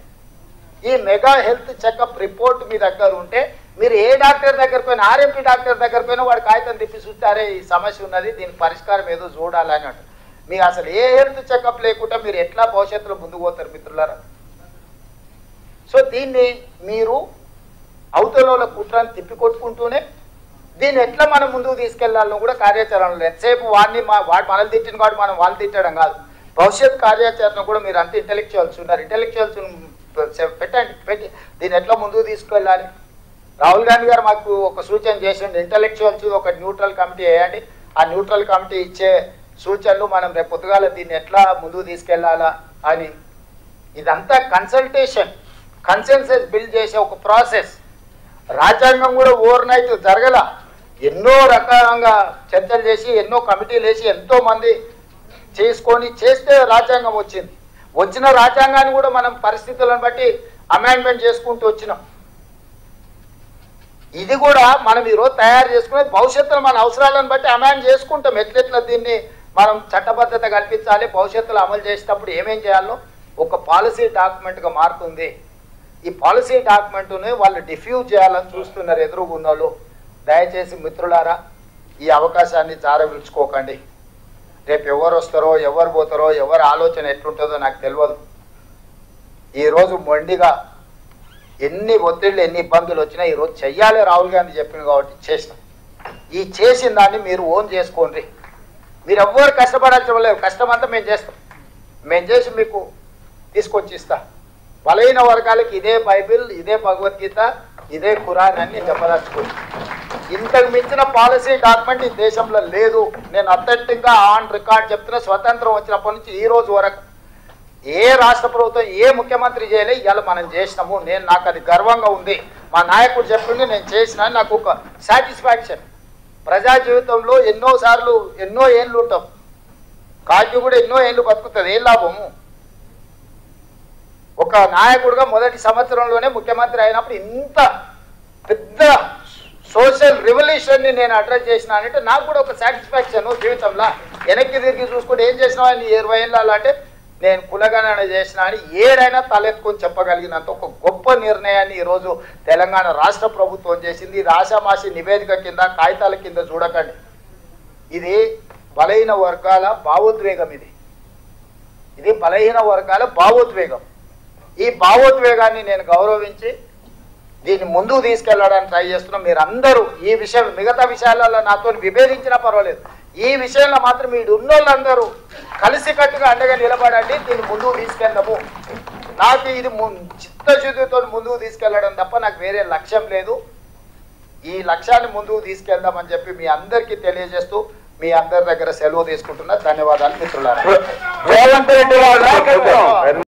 ఈ మెగా హెల్త్ చెకప్ రిపోర్ట్ మీ దగ్గర ఉంటే మీరు ఏ డాక్టర్ దగ్గర పోయినా, ఆర్ఎంపీ డాక్టర్ దగ్గర పోయినా వాడు కాగితం తిప్పి చూస్తారే ఈ సమస్య ఉన్నది, దీనికి పరిష్కారం ఏదో చూడాలని అంటారు. మీకు అసలు ఏ హెల్త్ చెకప్ లేకుండా మీరు ఎట్లా భవిష్యత్తులో ముందుకు పోతారు మిత్రులారా? సో దీన్ని మీరు అవతల కుట్రని తిప్పికొట్టుకుంటూనే దీన్ని ఎట్లా మనం ముందుకు తీసుకెళ్లాలని కూడా కార్యాచరణలో ఎంతసేపు వాడు మనల్ని తిట్టిన కాదు, మనం వాళ్ళు తిట్టడం కాదు. భవిష్యత్ కార్యాచరణ కూడా మీరు అంత ఇంటెలెక్చువల్స్ ఉన్నారు, ఇంటెలెక్చువల్స్ పెట్టి దీన్ని ఎట్లా ముందుకు తీసుకెళ్ళాలి. రాహుల్ గాంధీ గారు మాకు ఒక సూచన చేసిండు, ఇంటెలెక్చువల్స్ ఒక న్యూట్రల్ కమిటీ వేయండి. ఆ న్యూట్రల్ కమిటీ ఇచ్చే సూచనలు మనం రేపు పొద్దుగాల దీన్ని ఎట్లా ముందుకు తీసుకెళ్లాలా అని. ఇదంతా కన్సెన్సస్ బిల్డ్ చేసే ఒక ప్రాసెస్. రాజ్యాంగం కూడా ఓవర్ నైట్ జరగల. ఎన్నో రకాలంగా చర్చలు చేసి, ఎన్నో కమిటీలు వేసి, ఎంతో మంది చేసుకొని చేస్తే రాజ్యాంగం వచ్చింది. వచ్చిన రాజ్యాంగాన్ని కూడా మనం పరిస్థితులను బట్టి అమెండ్మెంట్ చేసుకుంటూ వచ్చినాం. ఇది కూడా మనం ఈరోజు తయారు చేసుకునే భవిష్యత్తులో మన అవసరాలను బట్టి అమెండ్ చేసుకుంటాం. ఎట్లెట్లా దీన్ని మనం చట్టబద్ధత కల్పించాలి, భవిష్యత్తులో అమలు చేసేటప్పుడు ఏమేం చేయాలో ఒక పాలసీ డాక్యుమెంట్గా మారుతుంది. ఈ పాలసీ డాక్యుమెంట్ని వాళ్ళు డిఫ్యూజ్ చేయాలని చూస్తున్నారు ఎదురుగున్న వాళ్ళు. దయచేసి మిత్రులారా, ఈ అవకాశాన్ని జారవిడ్చుకోకండి. రేపు ఎవరు వస్తారో, ఎవరు పోతారో, ఎవరి ఆలోచన ఎట్లుంటుందో నాకు తెలియదు. ఈరోజు మొండిగా ఎన్ని ఒత్తిళ్ళు, ఎన్ని ఇబ్బందులు వచ్చినా ఈరోజు చెయ్యాలి రాహుల్ గాంధీ చెప్పింది కాబట్టి చేసినాం. ఈ చేసిన దాన్ని మీరు ఓన్ చేసుకోండి. మీరు ఎవ్వరు కష్టపడాల్సిన లేదు, కష్టం అంతా మేము చేస్తాం. మేము చేసి మీకు తీసుకొచ్చి ఇస్తా. బలహీన వర్గాలకి ఇదే బైబిల్, ఇదే భగవద్గీత, ఇదే ఖురాన్ అని చెప్పదలుచుకోండి. ఇంతకు మించిన పాలసీ డాక్యుమెంట్ ఈ దేశంలో లేదు. నేను అథెంటిక్గా ఆన్ రికార్డ్ చెప్తున్నా. స్వతంత్రం వచ్చినప్పటి నుంచి ఈ రోజు వరకు ఏ రాష్ట్ర ప్రభుత్వం, ఏ ముఖ్యమంత్రి చేయలే. ఇవాళ మనం చేసినాము. నాకు అది గర్వంగా ఉంది. మా నాయకుడు చెప్పింది నేను చేసిన, నాకు ఒక సాటిస్ఫాక్షన్. ప్రజా జీవితంలో ఎన్నోసార్లు ఎన్నో ఏళ్ళు ఉంటాం, కాకి కూడా ఎన్నో ఏళ్ళు బతుకుతుంది. ఏం లాభము? ఒక నాయకుడుగా మొదటి సంవత్సరంలోనే ముఖ్యమంత్రి అయినప్పుడు ఇంత పెద్ద సోషల్ రెవల్యూషన్ని నేను అడ్రస్ చేసినానంటే నాకు కూడా ఒక సాటిస్ఫాక్షన్ జీవితంలో. వెనక్కి తిరిగి చూసుకుంటే ఏం చేసినావా నీ 20 ఏళ్ళ అంటే నేను కులగణన చేసినా అని ఏడైనా తలెత్తుకొని చెప్పగలిగినంత ఒక గొప్ప నిర్ణయాన్ని ఈరోజు తెలంగాణ రాష్ట్ర ప్రభుత్వం చేసింది. ఇది ఆషామాషి నివేదిక కింద, కాగితాల కింద చూడకండి. ఇది బలహీన వర్గాల భావోద్వేగం. ఇది బలహీన వర్గాల భావోద్వేగం. ఈ భావోద్వేగాన్ని నేను గౌరవించి దీన్ని ముందుకు తీసుకెళ్లడానికి ట్రై చేస్తున్నాం. మీరు అందరూ ఈ విషయం మిగతా విషయాలలో నాతో విభేదించినా పర్వాలేదు, ఈ విషయంలో మాత్రం మీరు ఉన్నోళ్ళందరూ కలిసికట్టుగా అండగా నిలబడండి. దీన్ని ముందుకు తీసుకెళ్దాము. నాకు ఇది చిత్తశుద్ధితో ముందుకు తీసుకెళ్లడం తప్ప నాకు వేరే లక్ష్యం లేదు. ఈ లక్ష్యాన్ని ముందుకు తీసుకెళ్దామని చెప్పి మీ అందరికీ తెలియజేస్తూ మీ అందరి దగ్గర సెలవు తీసుకుంటున్నా. ధన్యవాదాలు మిత్రులారా. రేవంత్ రెడ్డి గారు